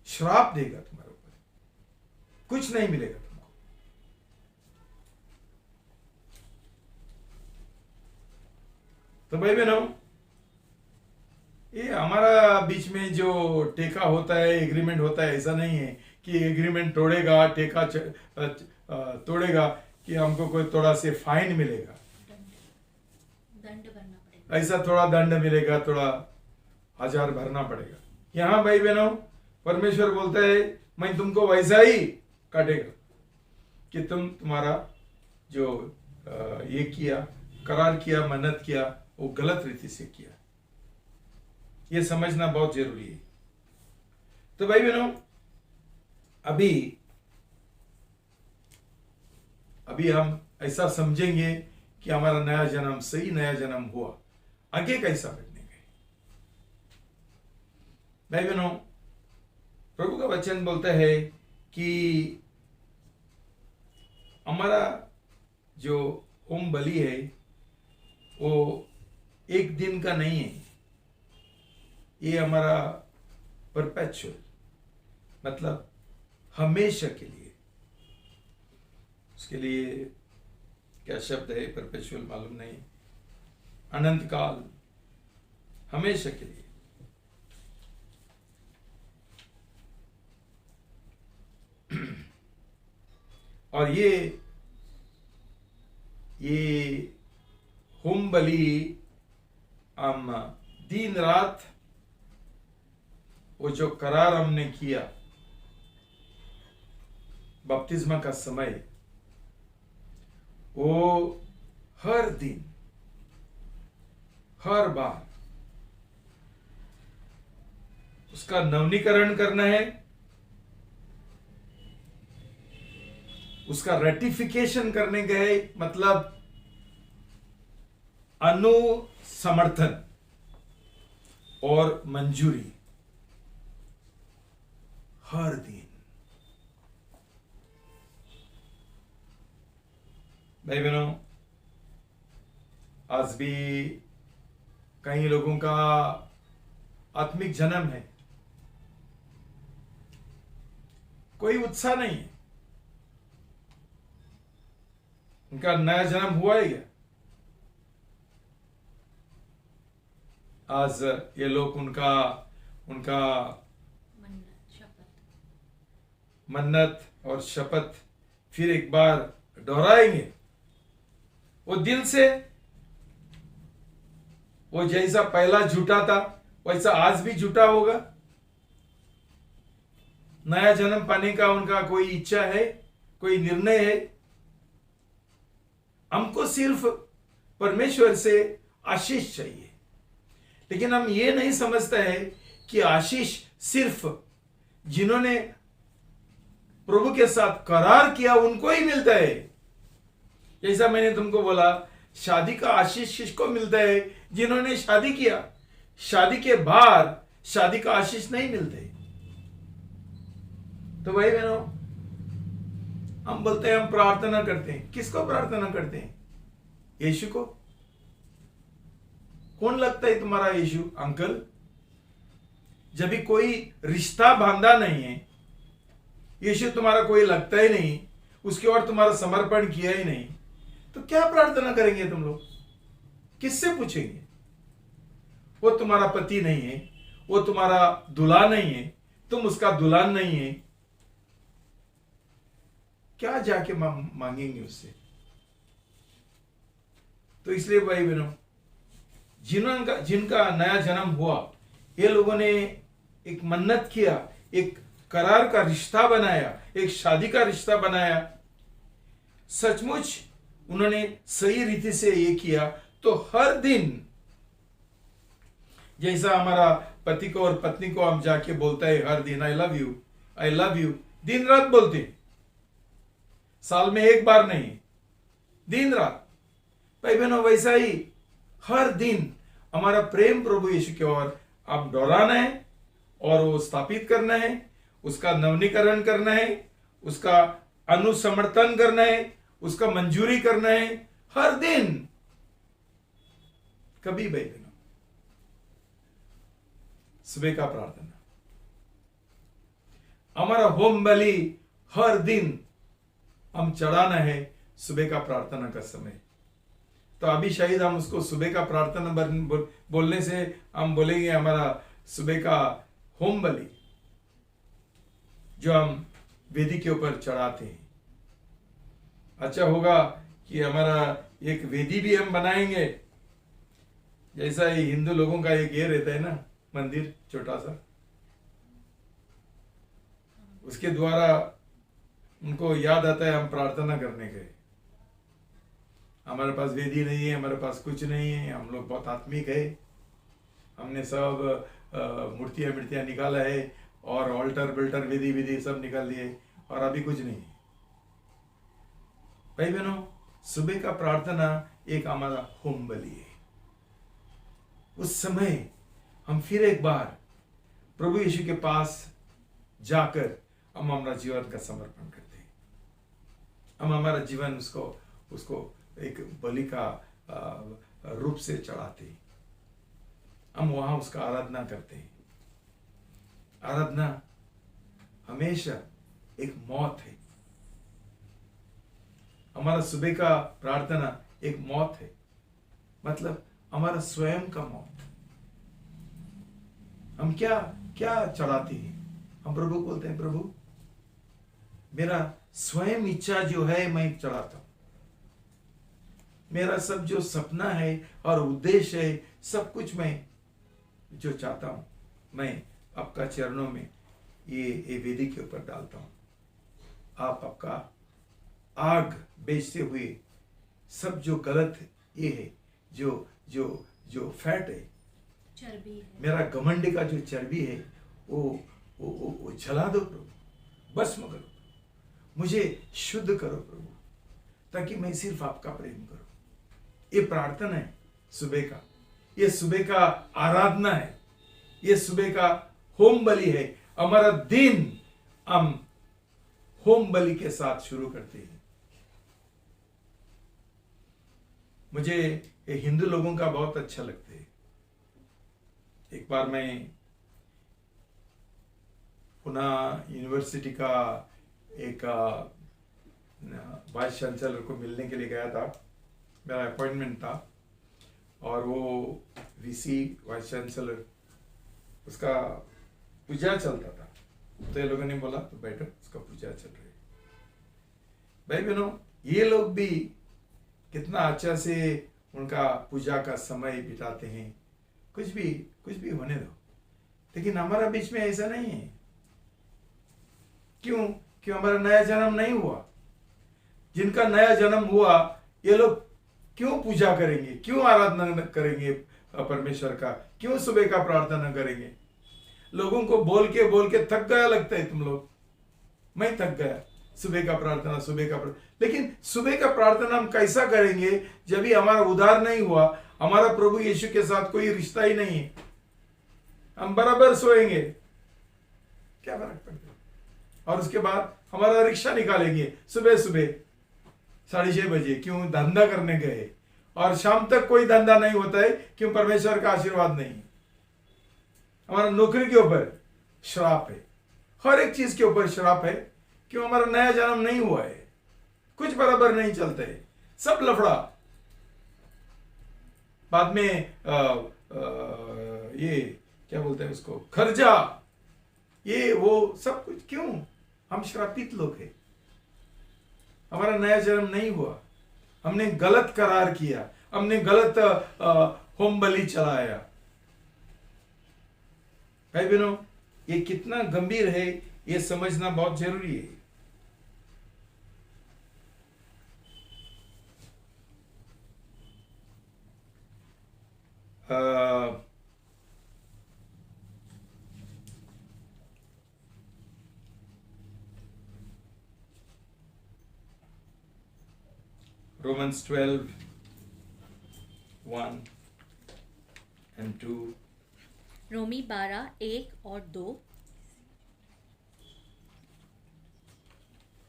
श्राप देगा तुम्हारे ऊपर, कुछ नहीं मिलेगा तुमको। तो भाई बहनों, ये हमारा बीच में जो टेका होता है, एग्रीमेंट होता है, ऐसा नहीं है कि एग्रीमेंट तोड़ेगा, टेका तोड़ेगा कि हमको कोई थोड़ा से फाइन मिलेगा, दंड भरना पड़ेगा, ऐसा थोड़ा दंड मिलेगा, थोड़ा 1000 भरना पड़ेगा। यहां भाई बहनों, परमेश्वर बोलता है मैं तुमको वैसा ही काटेगा कि तुम्हारा जो ये किया, करार किया, मन्नत किया, वो गलत रीति से किया। ये समझना बहुत जरूरी है। तो भाई बहनों, अभी हम ऐसा समझेंगे कि हमारा नया जन्म सही नया जन्म हुआ, आगे कैसा बढ़ने गए। भाई बहनों, प्रभु का वचन बोलता है कि हमारा जो होम बलि है वो एक दिन का नहीं है, ये हमारा परपेचुअल, मतलब हमेशा के लिए। उसके लिए क्या शब्द है, परपेचुअल मालूम नहीं, अनंत काल, हमेशा के लिए। और ये होम बलि हम दिन रात, वो जो करार हमने किया बपतिस्मा का समय, वो हर दिन, हर बार उसका नवीनीकरण करना है, उसका रेटिफिकेशन करने गए, मतलब अनुसमर्थन और मंजूरी हर दिन। भाई बहनों, आज भी कई लोगों का आत्मिक जन्म है, कोई उत्साह नहीं है, उनका नया जन्म हुआ ही क्या? आज ये लोग उनका मन्नत और शपथ फिर एक बार दोहराएंगे। वो दिल से, वो जैसा पहला झूठा था वैसा आज भी झूठा होगा। नया जन्म पाने का उनका कोई इच्छा है, कोई निर्णय है? हमको सिर्फ परमेश्वर से आशीष चाहिए, लेकिन हम ये नहीं समझते हैं कि आशीष सिर्फ जिन्होंने प्रभु के साथ करार किया उनको ही मिलता है। जैसा मैंने तुमको बोला, शादी का आशीष किसको मिलता है? जिन्होंने शादी किया, शादी के बाद शादी का आशीष नहीं मिलते। तो भाई बहनों, हम बोलते हैं हम प्रार्थना करते हैं। किसको प्रार्थना करते हैं? यीशु को। कौन लगता है तुम्हारा यीशु? अंकल। जब भी कोई रिश्ता बांधा नहीं है, यीशु तुम्हारा कोई लगता ही नहीं, उसके और तुम्हारा समर्पण किया ही नहीं, तो क्या प्रार्थना करेंगे तुम लोग? किससे पूछेंगे? वो तुम्हारा पति नहीं है, वो तुम्हारा दूल्हा नहीं है, तुम उसका दुल्हन नहीं है, क्या जाके मांगेंगे उससे? तो इसलिए भाई बहनों, जिनका नया जन्म हुआ, ये लोगों ने एक मन्नत किया, एक करार का रिश्ता बनाया, एक शादी का रिश्ता बनाया, सचमुच उन्होंने सही रीति से ये किया, तो हर दिन जैसा हमारा पति को और पत्नी को हम जाके बोलता है हर दिन I love you, I love you, दिन रात बोलते, साल में एक बार नहीं, दिन रात। भाई बहनों, वैसा ही हर दिन हमारा प्रेम प्रभु यीशु की ओर आप दोहराना है और वो स्थापित करना है, उसका नवनीकरण करना है, उसका अनुसमर्थन करना है, उसका मंजूरी करना है हर दिन। कभी भाई बहनों, सुबह का प्रार्थना, हमारा होम बलि हर दिन हम चढ़ाना है सुबह का प्रार्थना का समय। तो अभी शायद हम उसको सुबह का प्रार्थना बोलने से हम बोलेंगे हमारा सुबह का होम बलि जो हम वेदी के ऊपर चढ़ाते हैं। अच्छा होगा कि हमारा एक वेदी भी हम बनाएंगे, जैसा ही हिंदू लोगों का एक ये रहता है ना, मंदिर छोटा सा, उसके द्वारा उनको याद आता है हम प्रार्थना करने गए। हमारे पास वेदी नहीं है, हमारे पास कुछ नहीं है, हम लोग बहुत आत्मिक है, हमने सब मूर्तियां निकाला है और ऑल्टर बिल्टर वेदी सब निकाल दिए और अभी कुछ नहीं। भाई बहनों, सुबह का प्रार्थना एक हमारा होम बलि है। उस समय हम फिर एक बार प्रभु यीशु के पास जाकर हम हमारा जीवन का समर्पण करते हैं। हम हमारा जीवन उसको एक बलि का रूप से चढ़ाते हैं। हम वहां उसका आराधना करते हैं। आराधना हमेशा एक मौत है। हमारा सुबह का प्रार्थना एक मौत है, मतलब हमारा स्वयं का मौत। हम क्या क्या चढ़ाते हैं? हम प्रभु को बोलते हैं, प्रभु मेरा स्वयं इच्छा जो है मैं चढ़ाता हूं, मेरा सब जो सपना है और उद्देश्य है, सब कुछ मैं जो चाहता हूं, मैं आपका चरणों में ये वेदी के ऊपर डालता हूं। आप आपका आग बेचते हुए सब जो गलत ये है, जो जो जो फैट है, चर्बी है, मेरा घमंड का जो चर्बी है, वो जला दो प्रभु, भस्म करो, मुझे शुद्ध करो प्रभु, ताकि मैं सिर्फ आपका प्रेम करूं। ये प्रार्थना है सुबह का, ये सुबह का आराधना है, ये सुबह का होम बलि है। हमारा दिन हम होम बलि के साथ शुरू करते हैं। मुझे ये हिंदू लोगों का बहुत अच्छा लगता है। एक बार मैं पुणे यूनिवर्सिटी का एक वाइस चांसलर को मिलने के लिए गया था, मेरा अपॉइंटमेंट था, और वो वीसी वाइस चांसलर उसका पूजा चलता था, तो ये लोगों ने बोला तो बैठो, उसका पूजा चल रही है। भाई बहनों, ये लोग भी कितना अच्छा से उनका पूजा का समय बिताते हैं। कुछ भी होने दो, लेकिन हमारा बीच में ऐसा नहीं है। क्यों? हमारा नया जन्म नहीं हुआ। जिनका नया जन्म हुआ, ये लोग क्यों पूजा करेंगे, क्यों आराधना करेंगे परमेश्वर का, क्यों सुबह का प्रार्थना करेंगे? लोगों को बोल के थक गया लगता है तुम लोग। मैं थक गया सुबह का प्रार्थना। लेकिन सुबह का प्रार्थना हम कैसा करेंगे जब भी हमारा उद्धार नहीं हुआ, हमारा प्रभु यीशु के साथ कोई रिश्ता ही नहीं है, हम बराबर सोएंगे, क्या फर्क पड़ता है। और उसके बाद हमारा रिक्शा निकालेंगे सुबह सुबह 6:30 बजे, क्यों? धंधा करने गए, और शाम तक कोई धंधा नहीं होता है, क्यों? परमेश्वर का आशीर्वाद नहीं। हमारा नौकरी के ऊपर श्राप है, हर एक चीज के ऊपर श्राप है, क्यों? हमारा नया जन्म नहीं हुआ है, कुछ बराबर नहीं चलता है, सब लफड़ा। बाद में ये क्या बोलते हैं उसको, खर्चा, ये वो सब कुछ, क्यों? हम श्रापित लोग हैं, हमारा नया जन्म नहीं हुआ, हमने गलत करार किया, हमने गलत होम बलि चलाया। भाई बहनों, ये कितना गंभीर है, ये समझना बहुत जरूरी है। Romans 12:1 and 2। रोमी 12:1 और 2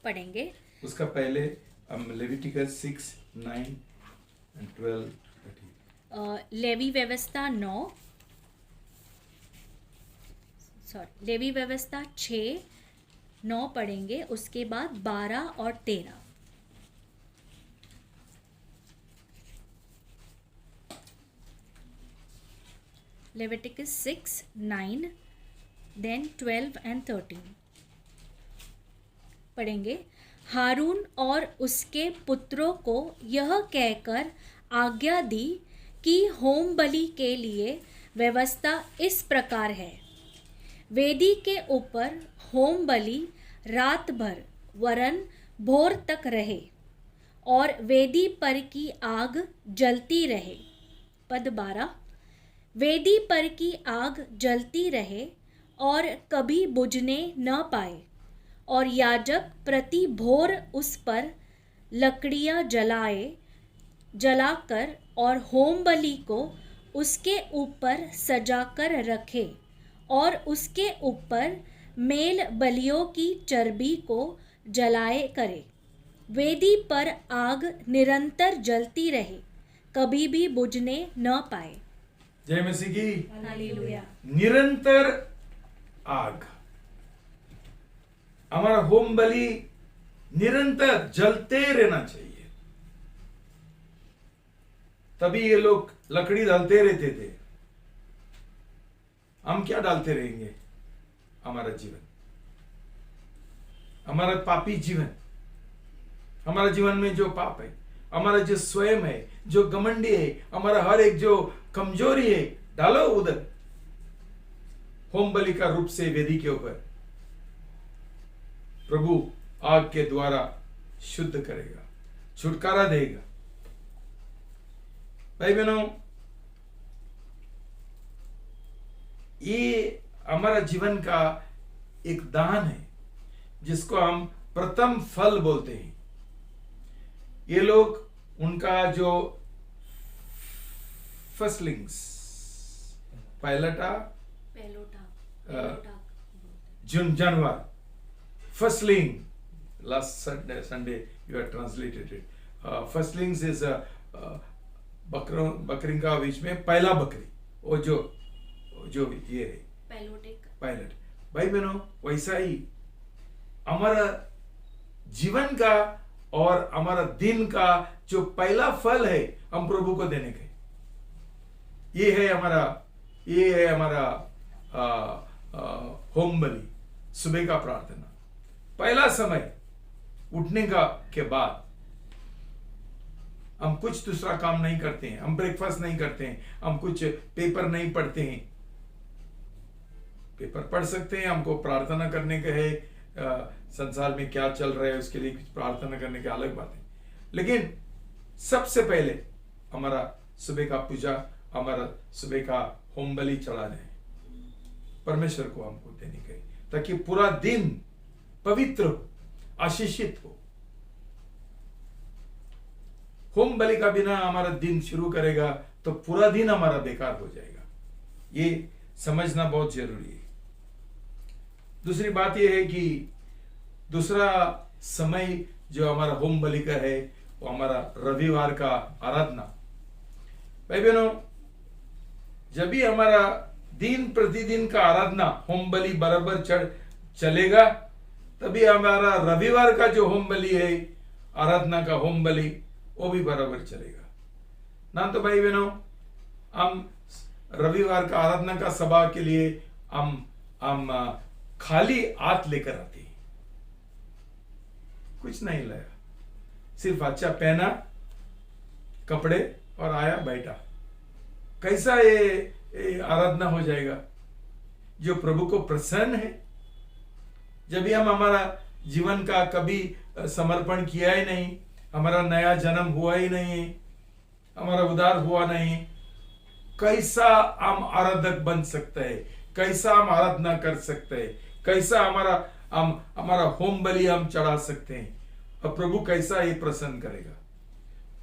पढ़ेंगे। उसका पहले हम लेविटिकस 6:9 and 12:13। लेवी व्यवस्था 6:9 पढ़ेंगे, उसके बाद 12 और 13। Leviticus 6:9 then 12 and 13 पढ़ेंगे। हारून और उसके पुत्रों को यह कहकर आज्ञा दी कि होम बलि के लिए व्यवस्था इस प्रकार है। वेदी के ऊपर होम बलि रात भर वरन भोर तक रहे और वेदी पर की आग जलती रहे। पद 12, वेदी पर की आग जलती रहे और कभी बुझने न पाए, और याजक प्रति भोर उस पर लकड़ियाँ जलाकर और होम बलि को उसके ऊपर सजाकर रखे और उसके ऊपर मेल बलियों की चर्बी को जलाए करे। वेदी पर आग निरंतर जलती रहे, कभी भी बुझने न पाए। जय मसीह की। हालेलुया। निरंतर आग, हमारा होम बलि निरंतर जलते रहना चाहिए। तभी ये लोग लकड़ी डालते रहते थे। हम क्या डालते रहेंगे? हमारा जीवन, हमारा पापी जीवन, हमारा जीवन में जो पाप है, हमारा जो स्वयं है, जो घमंडी है, हमारा हर एक जो कमजोरी है, डालो उधर होम बलि का रूप से वेदी के ऊपर। प्रभु आग के द्वारा शुद्ध करेगा, छुटकारा देगा। भाई बहनों, ये हमारा जीवन का एक दान है जिसको हम प्रथम फल बोलते हैं। ये लोग उनका जो फर्स्टलिंग्स, पैलोटा जानवर, फर्स्टलिंग, last Sunday you have translated it. Firstlings is a बकरी का बीच में पहला बकरी, वो जो ये है पायलट। भाई बहनों, वैसा ही हमारा जीवन का और हमारा दिन का जो पहला फल है, हम प्रभु को देने के, ये है हमारा होम बलि, सुबह का प्रार्थना। पहला समय उठने के बाद हम कुछ दूसरा काम नहीं करते हैं, हम ब्रेकफास्ट नहीं करते हैं, हम कुछ पेपर नहीं पढ़ते हैं। पेपर पढ़ सकते हैं, हमको प्रार्थना करने का है, संसार में क्या चल रहा है उसके लिए कुछ प्रार्थना करने की अलग बात है। लेकिन सबसे पहले हमारा सुबह का पूजा, हमारा सुबह का होम बलि चढ़ाना है, परमेश्वर को हमको देने का है, ताकि पूरा दिन पवित्र हो, आशीषित हो। होम बलि का बिना हमारा दिन शुरू करेगा तो पूरा दिन हमारा बेकार हो जाएगा। ये समझना बहुत जरूरी है। दूसरी बात यह है कि दूसरा समय जो हमारा होम बलि का है वो हमारा रविवार का आराधना। भाई बहनों, जब भी हमारा दिन प्रतिदिन का आराधना होम बलि बराबर चलेगा, तभी हमारा रविवार का जो होम बलि है, आराधना का होम बलि, वो भी बराबर चलेगा ना। तो भाई बहनों, हम रविवार का आराधना का सभा के लिए हम खाली हाथ लेकर आते हैं, कुछ नहीं लाया, सिर्फ अच्छा पहना कपड़े और आया बैठा। कैसा ये आराधना हो जाएगा जो प्रभु को प्रसन्न है? जब भी हम हमारा जीवन का कभी समर्पण किया ही नहीं, हमारा नया जन्म हुआ ही नहीं, हमारा उद्धार हुआ नहीं, कैसा हम आराधक बन सकते हैं? कैसा हम आराधना कर सकते हैं? कैसा हमारा होम बलि हम चढ़ा सकते हैं? और प्रभु कैसा ये प्रसन्न करेगा?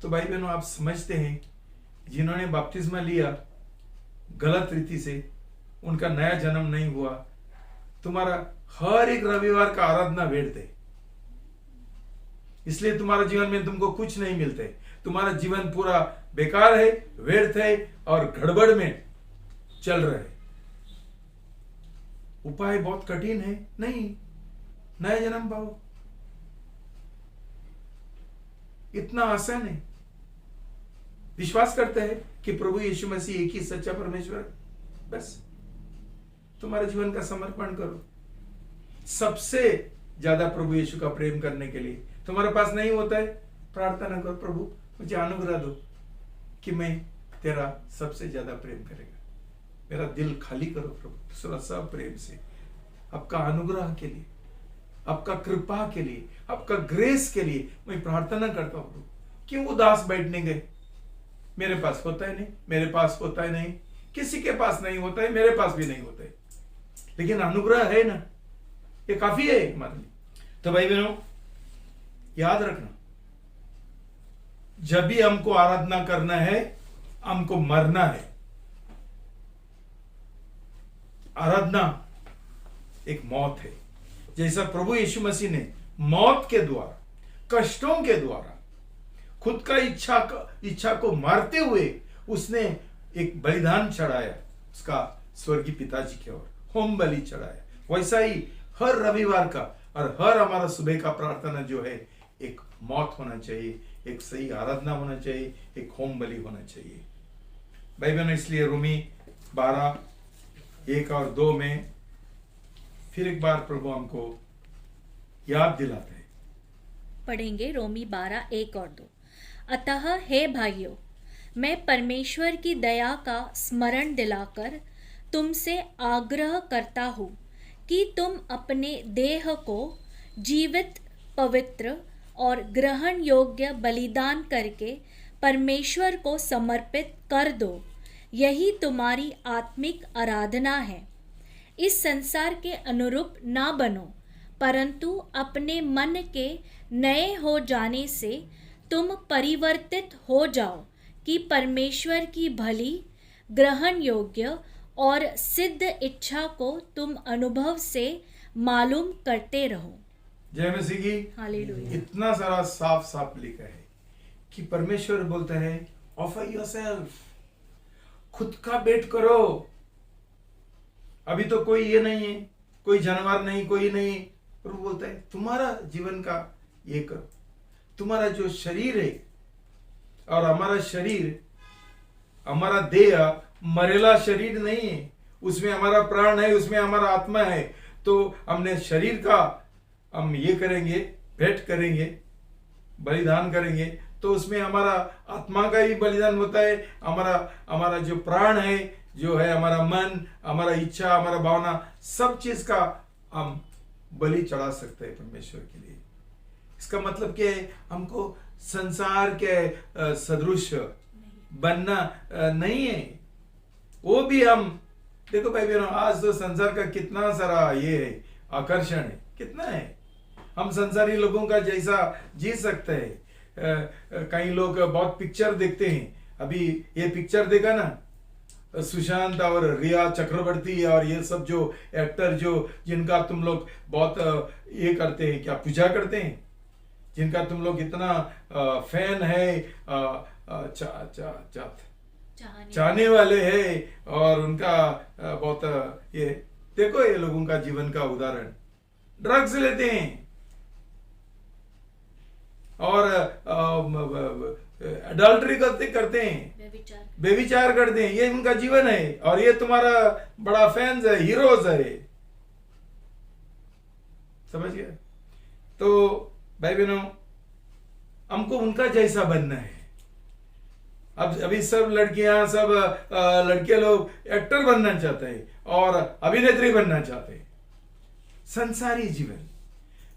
तो भाई बहनों, आप समझते हैं जिन्होंने बपतिस्मा लिया गलत रीति से, उनका नया जन्म नहीं हुआ। तुम्हारा हर एक रविवार का आराधना व्यर्थ है, इसलिए तुम्हारा जीवन में तुमको कुछ नहीं मिलते। तुम्हारा जीवन पूरा बेकार है, व्यर्थ है और गड़बड़ में चल रहे है। उपाय बहुत कठिन है नहीं, नया जन्म पाओ, इतना आसान है। विश्वास करते हैं कि प्रभु यीशु मसीह एक ही सच्चा परमेश्वर, बस तुम्हारे जीवन का समर्पण करो। सबसे ज्यादा प्रभु यीशु का प्रेम करने के लिए तुम्हारे पास नहीं होता है, प्रार्थना करो, प्रभु मुझे अनुग्रह दो कि मैं तेरा सबसे ज्यादा प्रेम करेगा। मेरा दिल खाली करो प्रभु, थोड़ा सब प्रेम से, आपका अनुग्रह के लिए, आपका कृपा के लिए, आपका ग्रेस के लिए मैं प्रार्थना करता हूं। क्यों उदास बैठने गए? मेरे पास होता है नहीं, मेरे पास होता है नहीं, किसी के पास नहीं होता है, मेरे पास भी नहीं होता है, लेकिन अनुग्रह है ना, ये काफी है हमारे लिए। तो भाई बहनों, याद रखना, जब भी हमको आराधना करना है, हमको मरना है। आराधना एक मौत है। जैसा प्रभु यीशु मसीह ने मौत के द्वारा, कष्टों के द्वारा, खुद का इच्छा को मारते हुए उसने एक बलिदान चढ़ाया, उसका स्वर्गीय पिताजी की ओर होम बलि चढ़ाया, वैसा ही हर रविवार का और हर हमारा सुबह का प्रार्थना जो है, एक मौत होना चाहिए, एक सही आराधना होना चाहिए, एक होम बलि होना चाहिए। भाई बहनों, इसलिए रोमी 12:1 और 2 में फिर एक बार प्रभु हमको याद दिलाते हैं। पढ़ेंगे रोमी 12:1 और 2। अतः हे भाइयों, मैं परमेश्वर की दया का स्मरण दिलाकर तुमसे आग्रह करता हूँ कि तुम अपने देह को जीवित, पवित्र और ग्रहण योग्य बलिदान करके परमेश्वर को समर्पित कर दो। यही तुम्हारी आत्मिक आराधना है। इस संसार के अनुरूप ना बनो, परंतु अपने मन के नए हो जाने से तुम परिवर्तित हो जाओ कि परमेश्वर की भली, ग्रहण योग्य और सिद्ध इच्छा को तुम अनुभव से मालूम करते रहो। जय मसीह की। हालेलुया। इतना सारा साफ साफ लिखा है कि परमेश्वर बोलता है, ऑफर योरसेल्फ, खुद का वेट करो। अभी तो कोई ये नहीं है, कोई जानवर नहीं, कोई नहीं। प्रभु बोलता है तुम्हारा जीवन का ये करो। तुम्हारा जो शरीर है, और हमारा शरीर, हमारा देह मरेला शरीर नहीं है, उसमें हमारा प्राण है, उसमें हमारा आत्मा है। तो हमने शरीर का हम ये करेंगे, भेंट करेंगे, बलिदान करेंगे, तो उसमें हमारा आत्मा का भी बलिदान होता है। हमारा जो प्राण है, जो है हमारा मन, हमारा इच्छा, हमारा भावना, सब चीज का हम बलि चढ़ा सकते हैं परमेश्वर के लिए। इसका मतलब क्या है? हमको संसार के सदृश बनना नहीं है। वो भी हम देखो भाई बहनों, आज तो संसार का कितना सारा ये है, आकर्षण है, कितना है। हम संसारी लोगों का जैसा जी सकते हैं। कई लोग बहुत पिक्चर देखते हैं। अभी ये पिक्चर देखा ना, सुशांत और रिया चक्रवर्ती और ये सब जो एक्टर जो जिनका तुम लोग बहुत ये करते हैं, क्या पूजा करते हैं, जिनका तुम लोग इतना फैन है, चाहने वाले हैं, और उनका बहुत ये देखो, ये लोगों का जीवन का उदाहरण, ड्रग्स लेते हैं और अडल्ट्री करते हैं, बेविचार करते हैं, ये उनका जीवन है, और ये तुम्हारा बड़ा फैंस है, हीरोज है। समझ गए? तो भाई बहनों, हमको उनका जैसा बनना है। अब अभी सब लड़कियां, सब लड़के लोग एक्टर बनना चाहते हैं और अभिनेत्री बनना चाहते हैं।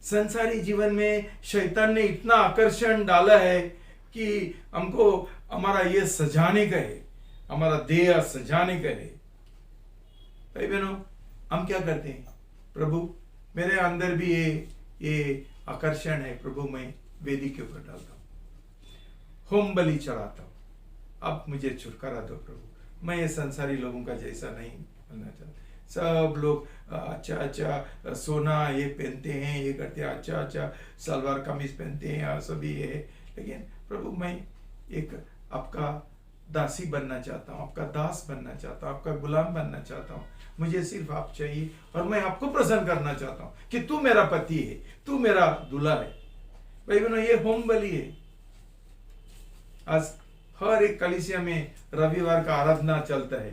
संसारी जीवन में शैतान ने इतना आकर्षण डाला है कि हमको हमारा ये सजाने का है, हमारा देह सजाने का है। भाई बहनों, हम क्या करते हैं? प्रभु, मेरे अंदर भी ये आकर्षण है, प्रभु मैं वेदी के ऊपर डालता हूं, होम बलि चढ़ाता हूं, अब मुझे छुटकारा दो प्रभु। मैं ये संसारी लोगों का जैसा नहीं बनना चाहता। सब लोग अच्छा सोना ये पहनते हैं, ये करते हैं, अच्छा सलवार कमीज पहनते हैं, सभी ये है, लेकिन प्रभु मैं एक आपका दासी बनना चाहता हूँ, आपका दास बनना चाहता हूँ, आपका गुलाम बनना चाहता हूँ। मुझे सिर्फ आप चाहिए और मैं आपको प्रसन्न करना चाहता हूँ कि तू मेरा पति है, तू मेरा दूल्हा है। भाई बहनों, ये होम बलि है। आज हर एक कलीसिया में रविवार का आराधना चलता है।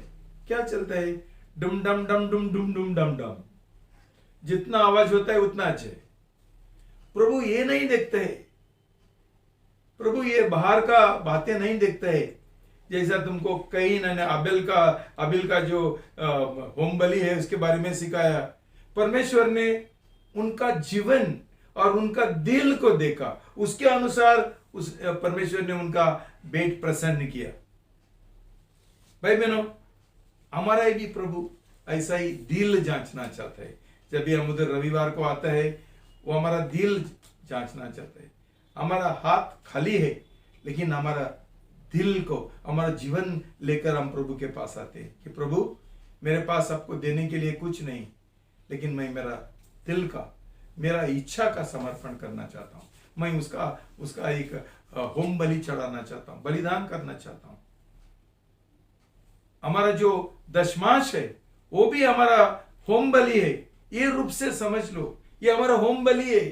क्या चलता है? डुम डम डम डुम डुम डुम डम डम, जितना आवाज होता है उतना अच्छा है। प्रभु ये नहीं देखते है, प्रभु ये बाहर का बातें नहीं देखते है। जैसा तुमको कई ने अबिल का जो होम बलि है उसके बारे में सिखाया, परमेश्वर ने उनका जीवन और उनका दिल को देखा, उसके अनुसार उस परमेश्वर ने उनका भेंट प्रसन्न किया। भाई बहनों, हमारा भी प्रभु ऐसा ही दिल जांचना चाहता है। जब भी हम उधर रविवार को आता है, वो हमारा दिल जांचना चाहता है। हमारा हाथ खाली है, लेकिन हमारा दिल को, हमारा जीवन लेकर हम प्रभु के पास आते हैं कि प्रभु मेरे पास आपको देने के लिए कुछ नहीं, लेकिन मैं मेरा दिल का, मेरा इच्छा का समर्पण करना चाहता हूं। मैं उसका एक होम बलि चढ़ाना चाहता हूं, बलिदान करना चाहता हूं। हमारा जो दशमांश है वो भी हमारा होम बलि है। ये रूप से समझ लो, ये हमारा होम बलि है।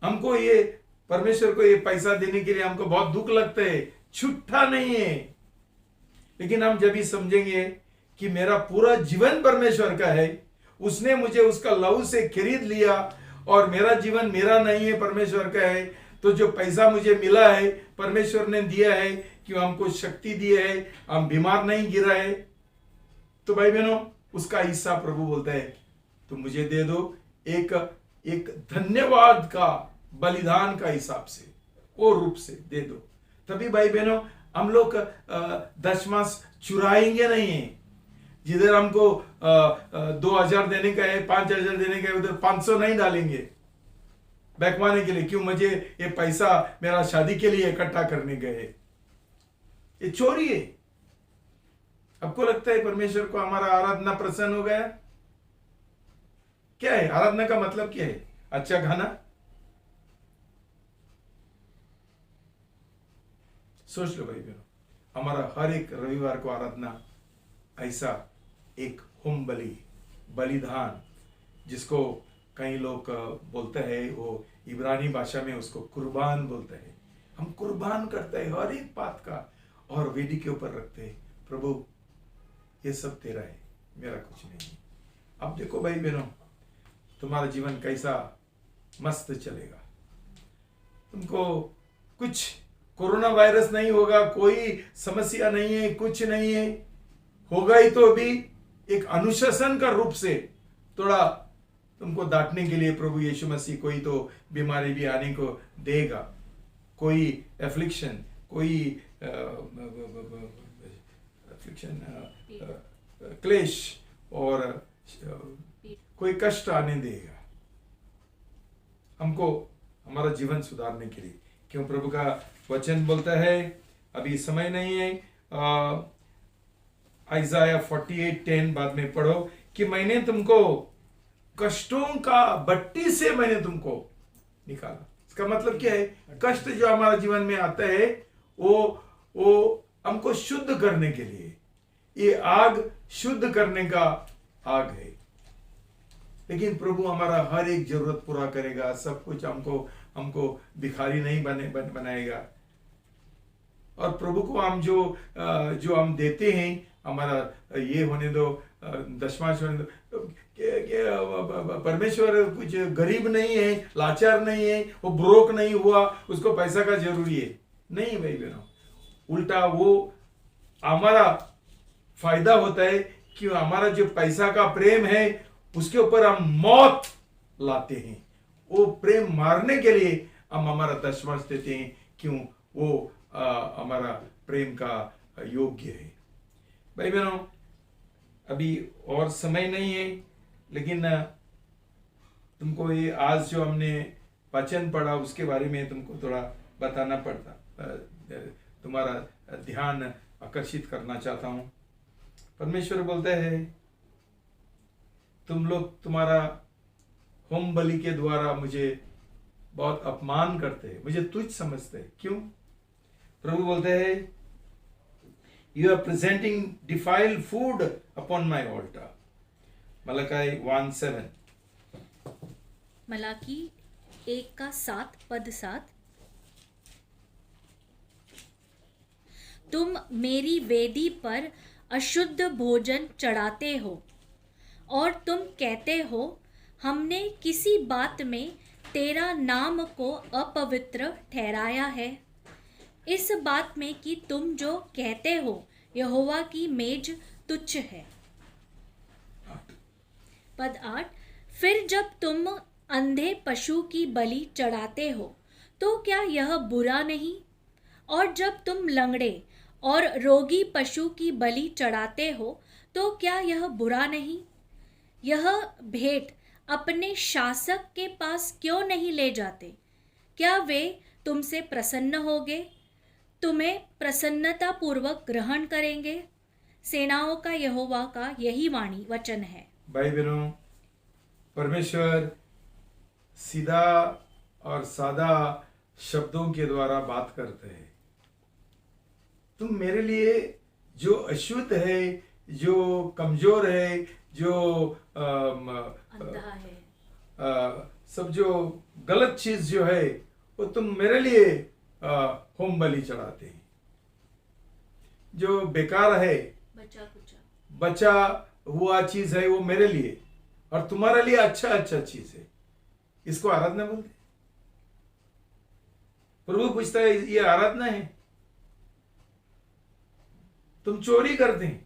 हमको ये परमेश्वर को ये पैसा देने के लिए हमको बहुत दुख लगता है, छुट्टा नहीं है, लेकिन हम जब भी समझेंगे कि मेरा पूरा जीवन परमेश्वर का है, उसने मुझे उसका लहू से खरीद लिया और मेरा जीवन मेरा नहीं है, परमेश्वर का है, तो जो पैसा मुझे मिला है परमेश्वर ने दिया है कि हमको शक्ति दी है, हम बीमार नहीं गिरा है, तो भाई बहनों उसका हिस्सा प्रभु बोलता है तो मुझे दे दो, एक धन्यवाद का बलिदान का हिसाब से, वो रूप से दे दो। तभी भाई बहनों हम लोग दशमांश चुराएंगे नहीं है। जिधर हमको 2000 देने का है, 5000 देने का है, उधर 500 नहीं डालेंगे बैकवाने के लिए। क्यों? मुझे ये पैसा मेरा शादी के लिए इकट्ठा करने गए, ये चोरी है। आपको लगता है परमेश्वर को हमारा आराधना प्रसन्न हो गया? क्या है आराधना का मतलब? क्या है? अच्छा गाना? सोच लो भाई बहनों, हमारा हर एक रविवार को आराधना ऐसा एक होम बलिदान, जिसको कई लोग बोलते हैं, वो इब्रानी भाषा में उसको कुर्बान बोलते हैं। हम कुर्बान करते हैं हर एक बात का और वेदी के ऊपर रखते हैं, प्रभु ये सब तेरा है, मेरा कुछ नहीं। अब देखो भाई बहनों, तुम्हारा जीवन कैसा मस्त चलेगा। तुमको कुछ कोरोना वायरस नहीं होगा, कोई समस्या नहीं है, कुछ नहीं है। होगा ही तो भी एक अनुशासन का रूप से थोड़ा तुमको डांटने के लिए प्रभु यीशु मसीह कोई तो बीमारी भी आने को देगा, कोई एफ्लिक्शन, कोई क्लेश और कोई कष्ट आने देगा हमको, हमारा जीवन सुधारने के लिए। क्यों? प्रभु का वचन बोलता है अभी समय नहीं है, आइजाया 48:10 बाद में पढ़ो कि मैंने तुमको कष्टों का भट्टी से मैंने तुमको निकाला। इसका मतलब क्या है? कष्ट जो हमारा जीवन में आता है वो हमको शुद्ध करने के लिए, ये आग शुद्ध करने का आग है। लेकिन प्रभु हमारा हर एक जरूरत पूरा करेगा, सब कुछ हमको भिखारी नहीं बनाएगा। और प्रभु को हम जो हम देते हैं, हमारा ये होने दो, दशमांश होने दो, परमेश्वर कुछ गरीब नहीं है, लाचार नहीं है, वो ब्रोक नहीं हुआ, उसको पैसा का जरूरी है नहीं भाई बहनों। उल्टा वो हमारा फायदा होता है कि हमारा जो पैसा का प्रेम है उसके ऊपर हम मौत लाते हैं। वो प्रेम मारने के लिए हम हमारा दशमांश देते हैं, क्यों? वो हमारा प्रेम का योग्य है। भाई बहनों, अभी और समय नहीं है, लेकिन तुमको ये आज जो हमने वचन पढ़ा उसके बारे में तुमको थोड़ा बताना पड़ता, तुम्हारा ध्यान आकर्षित करना चाहता हूं। परमेश्वर बोलता है, तुम लोग तुम्हारा होम बलि के द्वारा मुझे बहुत अपमान करते हैं, मुझे तुच्छ समझते हैं। क्यों? प्रभु बोलते हैं, you are presenting defiled food upon my altar. Malachi 1:7। Malachi 1:7 पद 7। तुम मेरी वेदी पर अशुद्ध भोजन चढ़ाते हो और तुम कहते हो, हमने किसी बात में तेरा नाम को अपवित्र ठहराया है, इस बात में कि तुम जो कहते हो यहोवा की मेज तुच्छ है। पद 8। फिर जब तुम अंधे पशु की बलि चढ़ाते हो तो क्या यह बुरा नहीं? और जब तुम लंगड़े और रोगी पशु की बलि चढ़ाते हो तो क्या यह बुरा नहीं? यह भेंट अपने शासक के पास क्यों नहीं ले जाते? क्या वे तुमसे प्रसन्न होंगे, तुम्हें प्रसन्नता पूर्वक ग्रहण करेंगे? सेनाओं का यहोवा का यही वाणी वचन है। भाई बहनों, परमेश्वर सीधा और सादा शब्दों के द्वारा बात करते हैं। तुम मेरे लिए जो अशुद्ध है, जो कमजोर है, जो अंधा है, सब जो गलत चीज जो है वो तुम मेरे लिए होम बलि चढ़ाते हैं। जो बेकार है, बचा हुआ चीज है, वो मेरे लिए और तुम्हारे लिए अच्छा चीज है, इसको आराधना बोलते। प्रभु पूछता है, ये आराधना है? तुम चोरी करते हैं,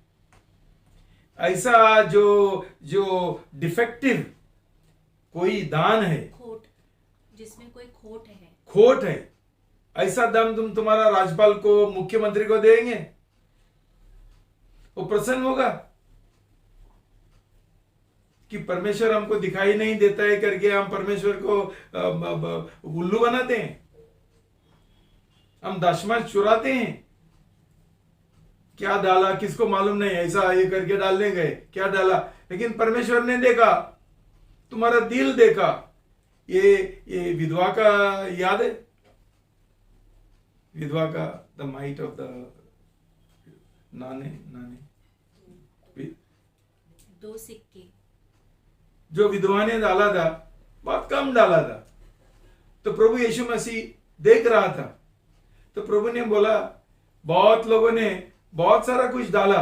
ऐसा जो डिफेक्टिव कोई दान है, खोट, जिसमें कोई खोट है, ऐसा दान तुम तुम्हारा राज्यपाल को, मुख्यमंत्री को देंगे? वो प्रसन्न होगा कि परमेश्वर हमको दिखाई नहीं देता है करके हम परमेश्वर को उल्लू बनाते हैं, हम दशमांश चुराते हैं? क्या डाला किसको मालूम नहीं, ऐसा ये करके डालने गए, क्या डाला? लेकिन परमेश्वर ने देखा, तुम्हारा दिल देखा। ये विधवा का याद है? विधवा का द माइट ऑफ द नाने 2 सिक्के जो विधवा ने डाला था, बहुत कम डाला था, तो प्रभु यीशु मसीह देख रहा था। तो प्रभु ने बोला, बहुत लोगों ने बहुत सारा कुछ डाला,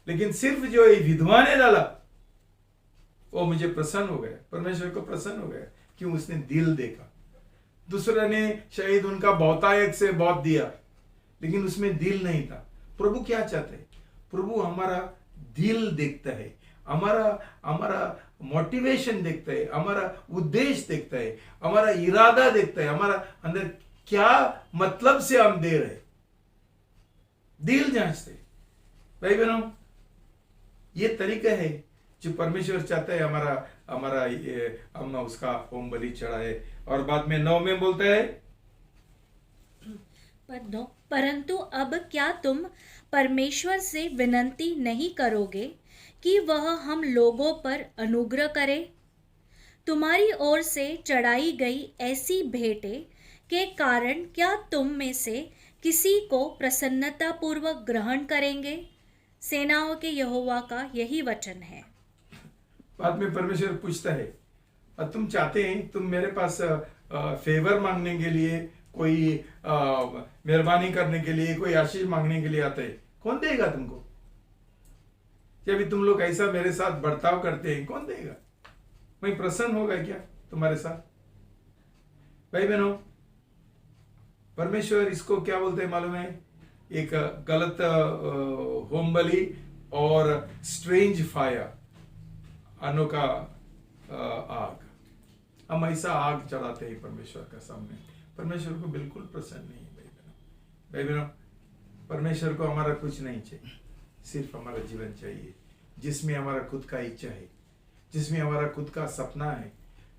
लेकिन सिर्फ जो ये विधवा ने डाला वो मुझे प्रसन्न हो गया, परमेश्वर को प्रसन्न हो गया। क्यों? उसने दिल देखा। दूसरा ने शायद उनका बहुतायत से बहुत दिया, लेकिन उसमें दिल नहीं था। प्रभु क्या चाहते हैं? प्रभु हमारा दिल देखता है, हमारा मोटिवेशन देखता है, हमारा उद्देश्य देखता है, हमारा इरादा देखता है, हमारा अंदर क्या मतलब से हम दे रहे, दिल जांचते। भाई बहनों, ये तरीका है जो परमेश्वर चाहता है हमारा हम उसका होम बलि चढ़ाए। और बाद में 9 में बोलता है, पद 9। परंतु अब क्या तुम परमेश्वर से विनती नहीं करोगे कि वह हम लोगों पर अनुग्रह करे? तुम्हारी ओर से चढ़ाई गई ऐसी भेंटें के कारण क्या तुम में से किसी को प्रसन्नतापूर्वक ग्रहण करेंगे? सेनाओं के यहोवा का यही वचन है। बाद में परमेश्वर पूछता है, और तुम चाहते हैं, तुम मेरे पास फेवर मांगने के लिए, कोई मेहरबानी करने के लिए, कोई आशीष मांगने के लिए आते हैं, कौन देगा तुमको? जब तुम लोग ऐसा मेरे साथ बर्ताव करते हैं, कौन देगा? मैं प्रसन्न होगा क्या तुम्हारे साथ? भाई बहनों, परमेश्वर इसको क्या बोलते हैं मालूम है? एक गलत होम बलि और स्ट्रेंज फायर, अनोखा आग। हम ऐसा आग चढ़ाते हैं परमेश्वर का सामने, परमेश्वर को बिल्कुल प्रसन्न नहीं है। भाई बहनों, परमेश्वर को हमारा कुछ नहीं चाहिए, सिर्फ हमारा जीवन चाहिए, जिसमें हमारा खुद का इच्छा है, जिसमें हमारा खुद का सपना है,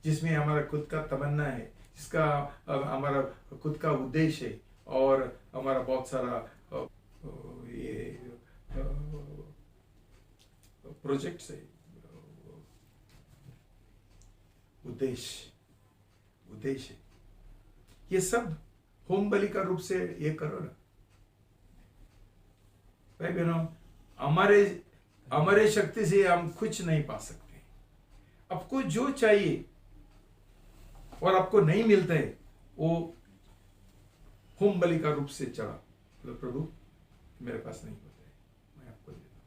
जिसमें हमारा खुद का तमन्ना है, जिसका हमारा खुद का उद्देश्य है, और हमारा बहुत सारा ये प्रोजेक्ट्स है, उद्देश्य, ये सब होम बलि का रूप से ये करो ना। भाई बहनों, हमारे शक्ति से हम कुछ नहीं पा सकते। आपको जो चाहिए और आपको नहीं मिलता है, वो होम बलि का रूप से चढ़ा, तो प्रभु मेरे पास नहीं होता है, मैं आपको देता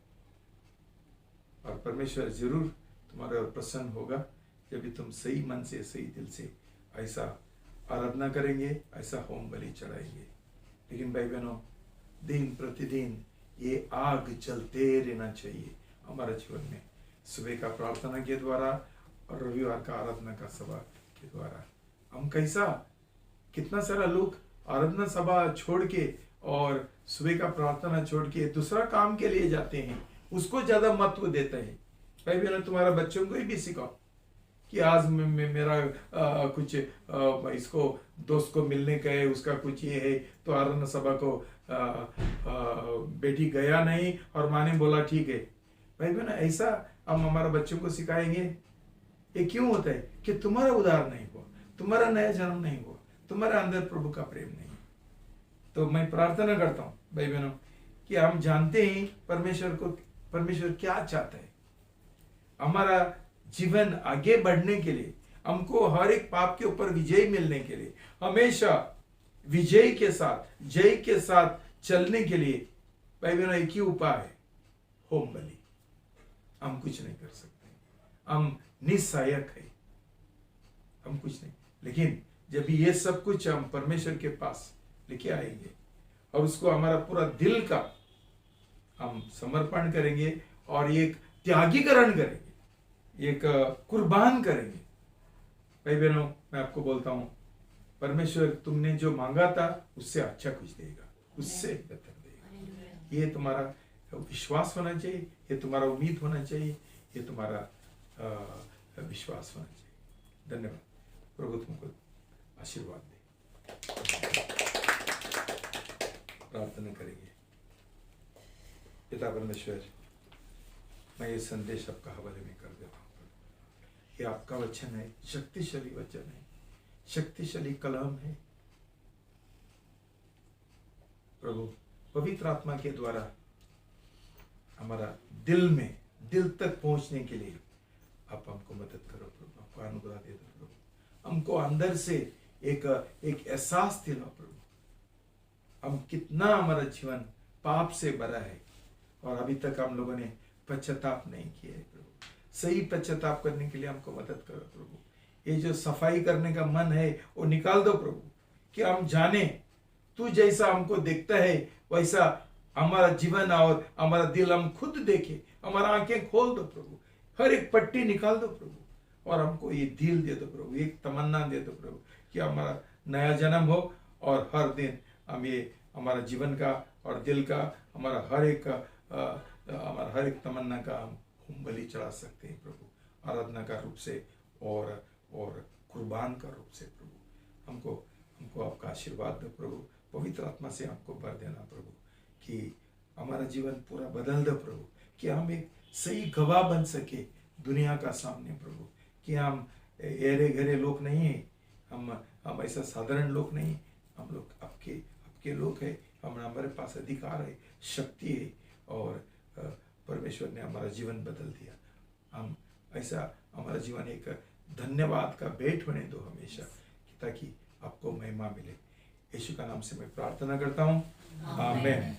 हूं। और परमेश्वर जरूर तुम्हारे और प्रसन्न होगा जब भी तुम सही मन से, सही दिल से ऐसा आराधना करेंगे, ऐसा होम बलि चढ़ाएंगे। लेकिन भाई बहनों, दिन प्रतिदिन ये आग जलते रहना चाहिए हमारे जीवन में, सुबह का प्रार्थना के द्वारा और रविवार का आराधना का सभा के द्वारा। हम कितना सारा लोग आराधना सभा छोड़ के और सुबह का प्रार्थना छोड़ के दूसरा काम के लिए जाते हैं, उसको ज्यादा महत्व देते हैं। भाई बहनों, तुम्हारा बच्चों को भी सिखाओ कि आज मेरा कुछ इसको दोस्त को मिलने का है, उसका कुछ ये है, तो आराधना सभा को बेटी गया नहीं और माँ ने बोला ठीक है। भाई बहन, ऐसा हम हमारे बच्चों को सिखाएंगे? ये क्यों होता है? कि तुम्हारा उद्धार नहीं हुआ, तुम्हारा नया जन्म नहीं हुआ, तुम्हारा अंदर प्रभु का प्रेम नहीं है। तो मैं प्रार्थना करता हूँ भाई बहनों कि हम जानते हैं परमेश्वर क्या चाहता है। हमारा जीवन आगे बढ़ने के लिए, हमको हर एक पाप के ऊपर विजय मिलने के लिए, हमेशा विजय के साथ, जय के साथ चलने के लिए भाई बहनों एक ही उपाय है, होम बलि। हम कुछ नहीं कर सकते, हम निसहायक है, हम कुछ नहीं। लेकिन जब ये सब कुछ हम परमेश्वर के पास लेके आएंगे और उसको हमारा पूरा दिल का हम समर्पण करेंगे और एक त्यागीकरण करेंगे, एक कुर्बान करेंगे, भाई बहनों मैं आपको बोलता हूं, परमेश्वर तुमने जो मांगा था उससे अच्छा कुछ देगा, उससे बेहतर देगा। ये तुम्हारा विश्वास होना चाहिए, ये तुम्हारा उम्मीद होना चाहिए, ये तुम्हारा विश्वास होना चाहिए। धन्यवाद। प्रभु तुमको आशीर्वाद दे। प्रार्थना करेंगे। पिता परमेश्वर, मैं ये संदेश आपका हवाले में कर देता हूँ। ये आपका वचन है, शक्तिशाली वचन है, शक्तिशाली कलाम है प्रभु। पवित्र आत्मा के द्वारा हमारा दिल तक पहुंचने के लिए आप हमको मदद करो प्रभु, आपको अनुग्रह दे दो प्रभु। हमको अंदर से एक एहसास दिलाओ प्रभु, हम कितना हमारा जीवन पाप से भरा है और अभी तक हम लोगों ने पश्चाताप नहीं किया है प्रभु। सही पश्चाताप करने के लिए हमको मदद करो प्रभु। ये जो सफाई करने का मन है वो निकाल दो प्रभु, कि हम जाने तू जैसा हमको देखता है वैसा हमारा जीवन और हमारा दिल हम खुद देखे। हमारा आंखें खोल दो प्रभु, हर एक पट्टी निकाल दो प्रभु, और हमको ये दिल दे दो प्रभु, एक तमन्ना दे दो प्रभु कि हमारा नया जन्म हो और हर दिन हम ये हमारा जीवन का और दिल का हमारा हर एक तमन्ना का हम होम बलि चढ़ा सकते हैं प्रभु, आराधना का रूप से और कुर्बान का रूप से प्रभु। हमको आपका आशीर्वाद दो प्रभु, पवित्र आत्मा से हमको भर देना प्रभु, कि हमारा जीवन पूरा बदल दे प्रभु, कि हम एक सही गवाह बन सके दुनिया का सामने प्रभु, कि हम एरे घरे लोग नहीं है, हम ऐसा साधारण लोग नहीं, हम लोग आपके लोग हैं, हमारे पास अधिकार है, शक्ति है, और परमेश्वर ने हमारा जीवन बदल दिया। हम ऐसा हमारा जीवन एक धन्यवाद का भेंट होने दो हमेशा, ताकि आपको महिमा मिले। यीशु का नाम से मैं प्रार्थना करता हूँ, आमीन।